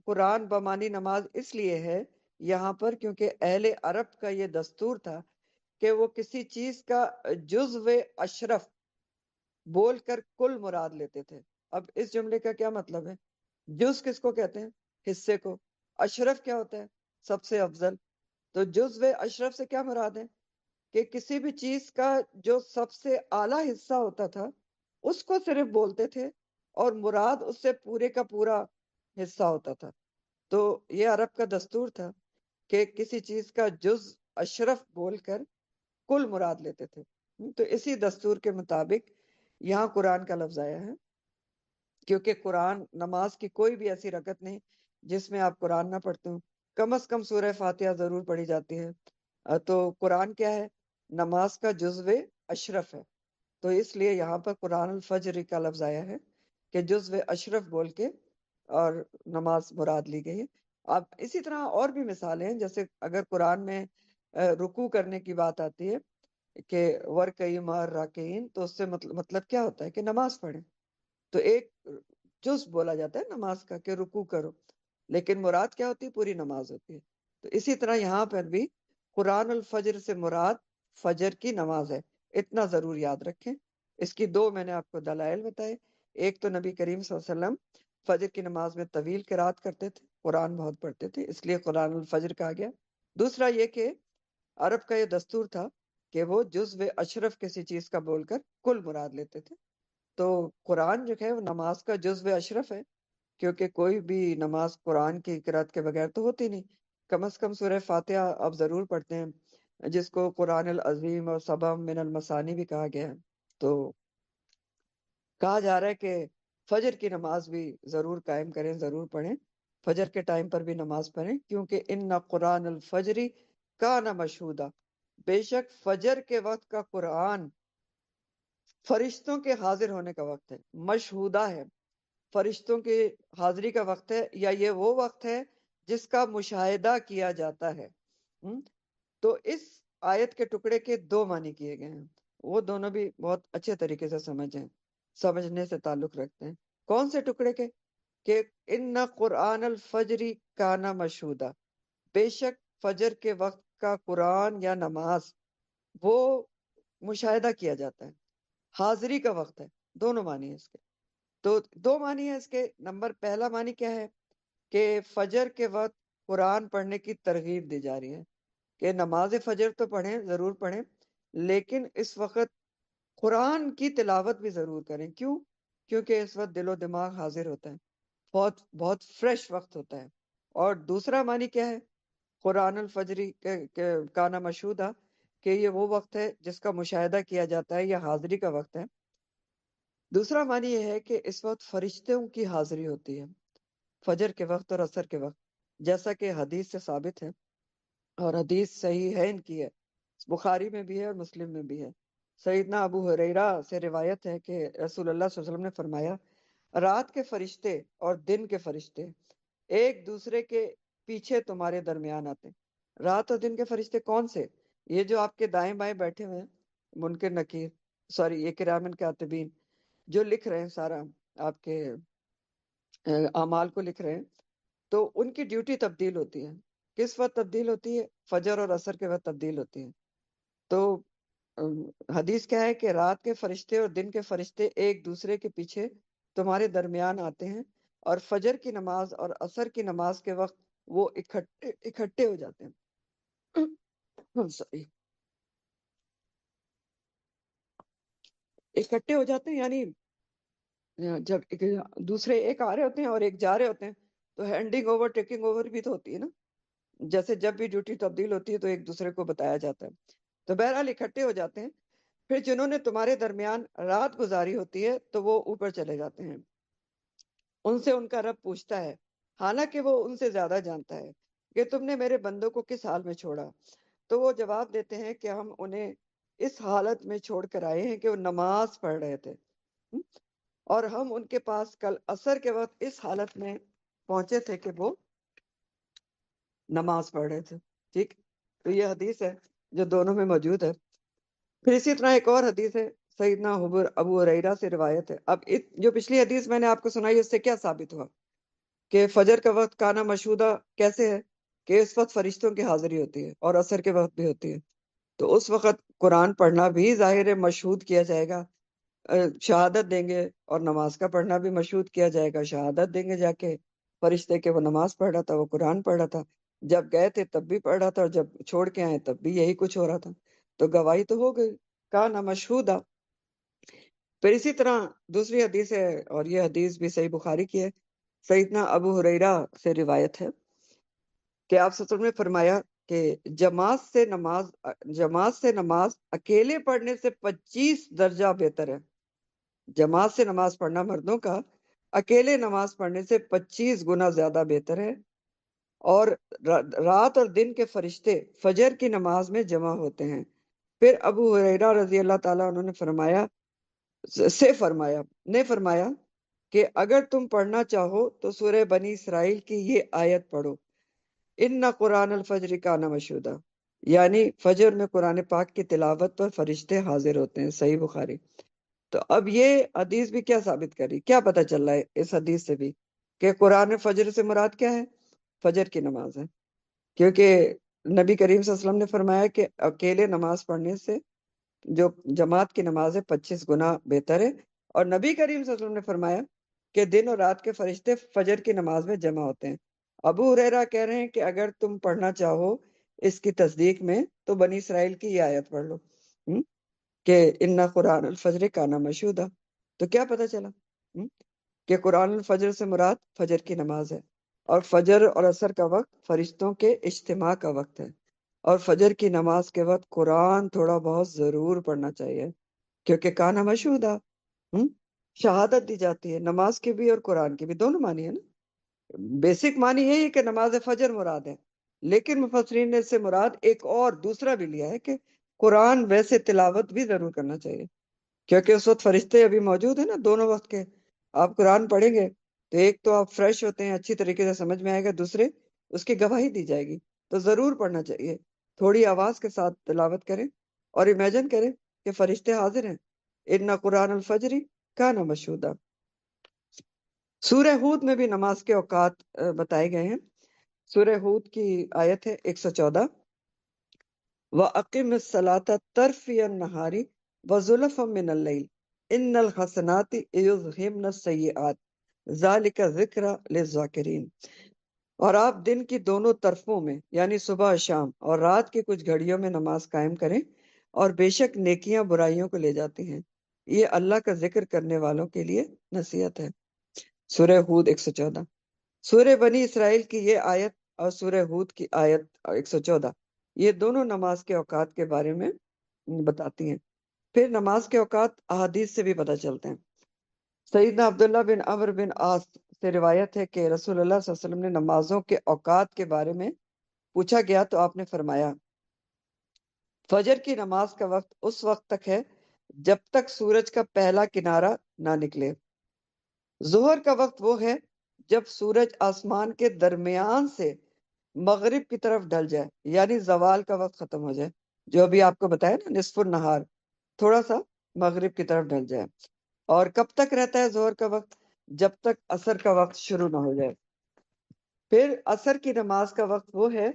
قرآن بمانی نماز اس لیے ہے یہاں پر، کیونکہ اہل عرب کا یہ دستور تھا کہ وہ کسی چیز کا جزو اشرف بول کر کل مراد لیتے تھے۔ اب اس جملے کا کیا مطلب ہے؟ جز کس کو کہتے ہیں؟ حصے کو۔ اشرف کیا ہوتا ہے؟ سب سے افضل۔ تو جزو اشرف سے کیا مراد ہے؟ کہ کسی بھی چیز کا جو سب سے اعلیٰ حصہ ہوتا تھا اس کو صرف بولتے تھے، اور مراد اس سے پورے کا پورا حصہ ہوتا تھا۔ تو یہ عرب کا دستور تھا کہ کسی چیز کا جز اشرف بول کر کل مراد لیتے تھے۔ تو اسی دستور کے مطابق یہاں قرآن کا لفظ آیا ہے، کیونکہ قرآن نماز کی کوئی بھی ایسی رکعت نہیں جس میں آپ قرآن نہ پڑھتے ہوں۔ کم از کم سورہ فاتحہ ضرور پڑھی جاتی ہے۔ تو قرآن کیا ہے؟ نماز کا جزو اشرف ہے۔ تو اس لیے یہاں پر قرآن الفجر کا لفظ آیا ہے کہ جزو اشرف بول کے اور نماز مراد لی گئی ہے۔ اب اسی طرح اور بھی مثالیں ہیں، جیسے اگر قرآن میں رکوع کرنے کی بات آتی ہے کہ ورکعی مع الراکعین، تو اس سے مطلب کیا ہوتا ہے؟ کہ نماز پڑھیں۔ تو ایک جز بولا جاتا ہے نماز کا کہ رکوع کرو، لیکن مراد کیا ہوتی ہے؟ پوری نماز ہوتی ہے۔ تو اسی طرح یہاں پر بھی قرآن الفجر سے مراد فجر کی نماز ہے، اتنا ضرور یاد رکھیں۔ اس کی دو میں نے آپ کو دلائل بتائے۔ ایک تو نبی کریم صلی اللہ علیہ وسلم فجر کی نماز میں طویل قرات کرتے تھے، قرآن بہت پڑھتے تھے، اس لیے قرآن الفجر کہا گیا۔ دوسرا یہ کہ عرب کا یہ دستور تھا کہ وہ جزو اشرف کسی چیز کا بول کر کل مراد لیتے تھے۔ تو قرآن جو ہے وہ نماز کا جزو اشرف ہے، کیونکہ کوئی بھی نماز قرآن کی قرات کے بغیر تو ہوتی نہیں۔ کم از کم سورہ فاتحہ آپ ضرور پڑھتے ہیں، جس کو قرآن العظیم اور سبع من المثانی بھی کہا گیا ہے۔ تو کہا جا رہا ہے کہ فجر کی نماز بھی ضرور قائم کریں، ضرور پڑھیں، فجر کے ٹائم پر بھی نماز پڑھیں، کیونکہ ان قرآن الفجری کان مشہودا، بے شک فجر کے وقت کا قرآن فرشتوں کے حاضر ہونے کا وقت ہے، مشہودہ ہے، فرشتوں کی حاضری کا وقت ہے، یا یہ وہ وقت ہے جس کا مشاہدہ کیا جاتا ہے۔ تو اس آیت کے ٹکڑے کے دو معنی کیے گئے ہیں، وہ دونوں بھی بہت اچھے طریقے سے سمجھنے سے تعلق رکھتے ہیں۔ کون سے ٹکڑے کے؟ کہ ان قرآن الفجری کانا مشہودہ، بے شک فجر کے وقت کا قرآن یا نماز وہ مشاہدہ کیا جاتا ہے، حاضری کا وقت ہے۔ دونوں معنی ہے اس کے۔ تو دو معنی ہے اس کے۔ نمبر پہلا معنی کیا ہے؟ کہ فجر کے وقت قرآن پڑھنے کی ترغیب دی جا رہی ہے کہ نماز فجر تو پڑھیں، ضرور پڑھیں، لیکن اس وقت قرآن کی تلاوت بھی ضرور کریں۔ کیوں؟ کیونکہ اس وقت دل و دماغ حاضر ہوتا ہے، بہت بہت فریش وقت ہوتا ہے۔ اور دوسرا معنی کیا ہے قرآن الفجری کا نا مشہودہ؟ کہ یہ وہ وقت ہے جس کا مشاہدہ کیا جاتا ہے، یا حاضری کا وقت ہے۔ دوسرا معنی یہ ہے کہ اس وقت فرشتوں کی حاضری ہوتی ہے، فجر کے وقت اور عصر کے وقت، جیسا کہ حدیث سے ثابت ہے، اور حدیث صحیح ہے ان کی ہے، بخاری میں بھی ہے اور مسلم میں بھی ہے۔ سیدنا ابو ہریرہ سے روایت ہے کہ رسول اللہ صلی اللہ علیہ وسلم نے فرمایا، رات کے فرشتے اور دن کے فرشتے ایک دوسرے کے پیچھے تمہارے درمیان آتے ہیں۔ رات اور دن کے فرشتے کون سے؟ یہ جو آپ کے دائیں بائیں بیٹھے ہوئے ہیں، منکر نکیر، سوری یہ کرامن کاتبین، جو لکھ رہے ہیں سارا آپ کے اعمال کو لکھ رہے ہیں، تو ان کی ڈیوٹی تبدیل ہوتی ہے۔ کس وقت تبدیل ہوتی ہے؟ فجر اور عصر کے وقت تبدیل ہوتی ہے۔ تو حدیث کیا ہے کہ رات کے فرشتے اور دن کے فرشتے ایک دوسرے کے پیچھے تمہارے درمیان آتے ہیں، اور فجر کی نماز اور عصر کی نماز کے وقت وہ اکٹھے ہو جاتے ہیں۔ سوری، اکٹھے ہو جاتے ہیں، یعنی جب دوسرے ایک آ رہے ہوتے ہیں اور ایک جا رہے ہوتے ہیں، تو ہینڈنگ اوور ٹیکنگ اوور بھی تو ہوتی ہے نا، جیسے جب بھی ڈیوٹی تبدیل ہوتی ہے تو ایک دوسرے کو بتایا جاتا ہے۔ تو بہرحال اکٹھے ہو جاتے ہیں۔ پھر جنہوں نے تمہارے درمیان رات گزاری ہوتی ہے تو وہ اوپر چلے جاتے ہیں، ان سے ان کا رب پوچھتا ہے، حالانکہ وہ ان سے زیادہ جانتا ہے، کہ تم نے میرے بندوں کو کس حال میں چھوڑا؟ تو وہ جواب دیتے ہیں کہ ہم انہیں اس حالت میں چھوڑ کر آئے ہیں کہ وہ نماز پڑھ رہے تھے، اور ہم ان کے پاس کل عصر کے وقت اس حالت میں پہنچے تھے کہ وہ نماز پڑھ رہے تھے۔ ٹھیک، تو یہ حدیث ہے جو دونوں میں موجود ہے۔ پھر اسی طرح ایک اور حدیث ہے، سیدنا ابو ہریرہ سے روایت ہے۔ اب جو پچھلی حدیث میں نے آپ کو سنائی، اس سے کیا ثابت ہوا کہ فجر کا وقت کانا مشہودہ کیسے ہے؟ کہ اس وقت فرشتوں کی حاضری ہوتی ہے اور عصر کے وقت بھی ہوتی ہے، تو اس وقت قرآن پڑھنا بھی ظاہر ہے مشہود کیا جائے گا، شہادت دیں گے، اور نماز کا پڑھنا بھی مشہود کیا جائے گا، شہادت دیں گے جا کے فرشتے کہ وہ نماز پڑھ رہا تھا، وہ قرآن پڑھ رہا تھا، جب گئے تھے تب بھی پڑھ رہا تھا، اور جب چھوڑ کے آئے تب بھی یہی کچھ ہو رہا تھا، تو گواہی تو ہو گئی، کانا مشہودہ۔ پھر اسی طرح دوسری حدیث ہے، اور یہ حدیث بھی صحیح بخاری کی ہے، سیدنا ابو ہریرہ سے روایت ہے کہ آپ صلی اللہ علیہ وسلم نے فرمایا کہ جماعت سے نماز اکیلے پڑھنے سے 25 درجہ بہتر ہے۔ جماعت سے نماز پڑھنا مردوں کا اکیلے نماز پڑھنے سے 25 گنا زیادہ بہتر ہے، اور رات اور دن کے فرشتے فجر کی نماز میں جمع ہوتے ہیں۔ پھر ابو ہریرہ رضی اللہ تعالیٰ عنہ نے فرمایا کہ اگر تم پڑھنا چاہو تو سورہ بنی اسرائیل کی یہ آیت پڑھو، ان قرآن الفجر کان مشہودا، یعنی فجر میں قرآن پاک کی تلاوت پر فرشتے حاضر ہوتے ہیں، صحیح بخاری۔ تو اب یہ حدیث بھی کیا ثابت کری، کیا پتہ چل رہا ہے اس حدیث سے بھی کہ قرآن فجر سے مراد کیا ہے؟ فجر کی نماز ہے، کیونکہ نبی کریم صلی اللہ علیہ وسلم نے فرمایا کہ اکیلے نماز پڑھنے سے جو جماعت کی نماز ہے 25 گنا بہتر ہے، اور نبی کریم صلی اللہ علیہ وسلم نے فرمایا کہ دن اور رات کے فرشتے فجر کی نماز میں جمع ہوتے ہیں۔ ابو ہریرہ کہہ رہے ہیں کہ اگر تم پڑھنا چاہو اس کی تصدیق میں تو بنی اسرائیل کی یہ آیت پڑھ لو، کہ ان قرآن الفجر کانا مشہودہ۔ تو کیا پتہ چلا کہ قرآن الفجر سے مراد فجر کی نماز ہے، اور فجر اور عصر کا وقت فرشتوں کے اجتماع کا وقت ہے، اور فجر کی نماز کے وقت قرآن تھوڑا بہت ضرور پڑھنا چاہیے، کیونکہ کانا مشہودہ شہادت دی جاتی ہے، نماز کی بھی اور قرآن کی بھی، دونوں معنی ہے نا۔ بیسک معنی یہی ہے کہ نماز فجر مراد ہے، لیکن مفسرین نے اس سے مراد ایک اور دوسرا بھی لیا ہے کہ قرآن ویسے تلاوت بھی ضرور کرنا چاہیے، کیونکہ اس وقت فرشتے ابھی موجود ہیں نا دونوں وقت کے۔ آپ قرآن پڑھیں گے تو ایک تو آپ فریش ہوتے ہیں، اچھی طریقے سے سمجھ میں آئے گا، دوسرے اس کی گواہی دی جائے گی، تو ضرور پڑھنا چاہیے۔ تھوڑی آواز کے ساتھ تلاوت کریں اور امیجن کریں کہ فرشتے حاضر ہیں۔ ان قرآن الفجر کان مشہودا۔ سورہ ہود میں بھی نماز کے اوقات بتائے گئے ہیں۔ سورہ ہود کی آیت ہے 114، وَأَقِمِ الصَّلَاةَ طَرْفِيَ النَّهَارِ وَزُلَفًا مِّنَ اللَّيْلِ إِنَّ الْحَسَنَاتِ يُذْهِبْنَ السَّيِّئَاتِ ذَلِكَ ذِكْرَى لِلذَّاكِرِينَ۔ اور آپ دن کی دونوں طرفوں میں یعنی صبح اور شام اور رات کی کچھ گھڑیوں میں نماز قائم کریں، اور بے شک نیکیاں برائیوں کو لے جاتی ہیں، یہ اللہ کا ذکر کرنے والوں کے لیے نصیحت ہے۔ سورہ ہود 114۔ سورہ بنی اسرائیل کی یہ آیت اور سورہ ہود کی آیت 114 یہ دونوں نماز کے اوقات کے بارے میں بتاتی ہیں۔ پھر نماز کے اوقات احادیث سے بھی پتہ چلتے ہیں۔ سیدنا عبداللہ بن عمرو بن عاص سے روایت ہے کہ رسول اللہ صلی اللہ علیہ وسلم نے نمازوں کے اوقات کے بارے میں پوچھا گیا تو آپ نے فرمایا، فجر کی نماز کا وقت اس وقت تک ہے جب تک سورج کا پہلا کنارہ نہ نکلے۔ ظہر کا وقت وہ ہے جب سورج آسمان کے درمیان سے مغرب کی طرف ڈھل جائے، یعنی زوال کا وقت ختم ہو جائے، جو ابھی آپ کو بتایا نا، نصف النہار، تھوڑا سا مغرب کی طرف ڈھل جائے۔ اور کب تک رہتا ہے ظہر کا وقت؟ جب تک عصر کا وقت شروع نہ ہو جائے۔ پھر عصر کی نماز کا وقت وہ ہے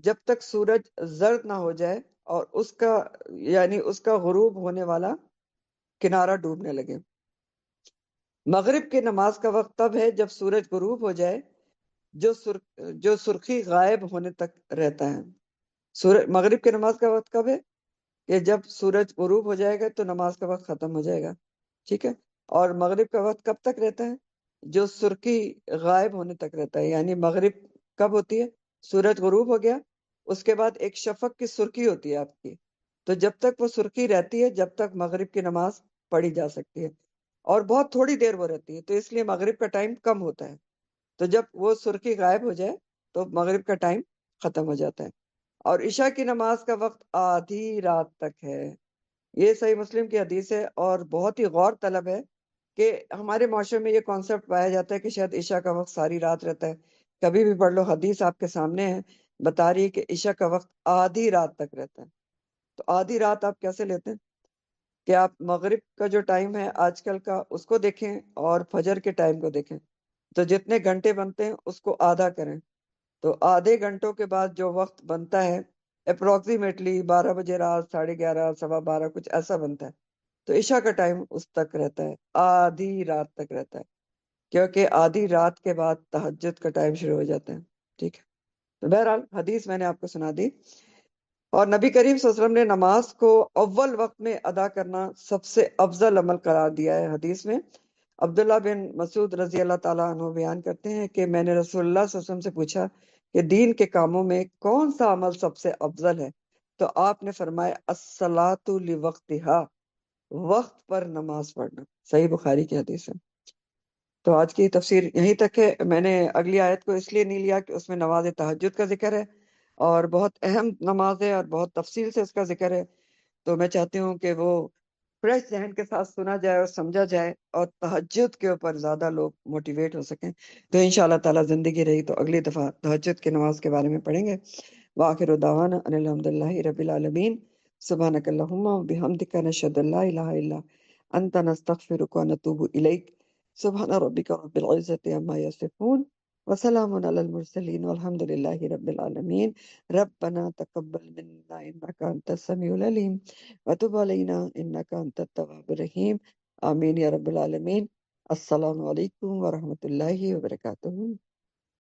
جب تک سورج زرد نہ ہو جائے اور اس کا غروب ہونے والا کنارہ ڈوبنے لگے۔ مغرب کی نماز کا وقت تب ہے جب سورج غروب ہو جائے، جو سرخی غائب ہونے تک رہتا ہے۔ مغرب کی نماز کا وقت کب ہے؟ کہ جب سورج غروب ہو جائے گا تو نماز کا وقت ختم ہو جائے گا، ٹھیک ہے۔ اور مغرب کا وقت کب تک رہتا ہے؟ جو سرخی غائب ہونے تک رہتا ہے، یعنی مغرب کب ہوتی ہے؟ سورج غروب ہو گیا، اس کے بعد ایک شفق کی سرخی ہوتی ہے آپ کی، تو جب تک وہ سرخی رہتی ہے جب تک مغرب کی نماز پڑھی جا سکتی ہے، اور بہت تھوڑی دیر وہ رہتی ہے، تو اس لیے مغرب کا ٹائم کم ہوتا ہے۔ تو جب وہ سرخی غائب ہو جائے تو مغرب کا ٹائم ختم ہو جاتا ہے، اور عشاء کی نماز کا وقت آدھی رات تک ہے۔ یہ صحیح مسلم کی حدیث ہے، اور بہت ہی غور طلب ہے کہ ہمارے معاشرے میں یہ کانسیپٹ پایا جاتا ہے کہ شاید عشاء کا وقت ساری رات رہتا ہے۔ کبھی بھی پڑھ لو، حدیث آپ کے سامنے ہے، بتا رہی ہے کہ عشاء کا وقت آدھی رات تک رہتا ہے۔ تو آدھی رات آپ کیسے لیتے ہیں کہ آپ مغرب کا جو ٹائم ہے آج کل کا اس کو دیکھیں اور فجر کے ٹائم کو دیکھیں، تو جتنے گھنٹے بنتے ہیں اس کو آدھا کریں، تو آدھے گھنٹوں کے بعد جو وقت بنتا ہے اپروکسیمیٹلی 12 بجے رات، 11:30، 12:15 کچھ ایسا بنتا ہے۔ تو عشاء کا ٹائم اس تک رہتا ہے، آدھی رات تک رہتا ہے، کیونکہ آدھی رات کے بعد تہجد کا ٹائم شروع ہو جاتا ہے۔ ٹھیک ہے، تو بہرحال حدیث میں نے آپ کو سنا دی، اور نبی کریم صلی اللہ علیہ وسلم نے نماز کو اول وقت میں ادا کرنا سب سے افضل عمل قرار دیا ہے۔ حدیث میں عبداللہ بن مسعود رضی اللہ تعالیٰ عنہ بیان کرتے ہیں کہ میں نے رسول اللہ صلی اللہ علیہ وسلم سے پوچھا کہ دین کے کاموں میں کون سا عمل سب سے افضل ہے، تو آپ نے فرمایا الصلاۃ لوقتہا، وقت پر نماز پڑھنا۔ صحیح بخاری کی حدیث ہے۔ تو آج کی تفسیر یہیں تک ہے۔ میں نے اگلی آیت کو اس لیے نہیں لیا کہ اس میں نماز تہجد کا ذکر ہے، اور بہت اہم نماز ہے اور بہت تفصیل سے اس کا ذکر ہے، تو میں چاہتی ہوں کہ وہ فریش ذہن کے ساتھ سنا جائے اور سمجھا جائے، اور تہجد کے اوپر زیادہ لوگ موٹیویٹ ہو سکیں۔ تو انشاءاللہ تعالی زندگی رہی تو اگلی دفعہ تہجد کی نماز کے بارے میں پڑھیں گے۔ وآخر دعوانا ان الحمدللہ رب العالمین، سبحانک اللہم وبحمدک، نشہد ان لا الہ الا انت، نستغفرک ونتوب الیک۔ سبحان ربک رب العزت عما یصفون، وسلام علی المرسلین، والحمد للہ رب العالمین۔ ربنا تقبل منا انک انت السمیع العلیم، وتب علینا انک انت التواب الرحیم۔ آمین یا رب العالمین۔ السلام علیکم ورحمۃ اللہ وبرکاتہ۔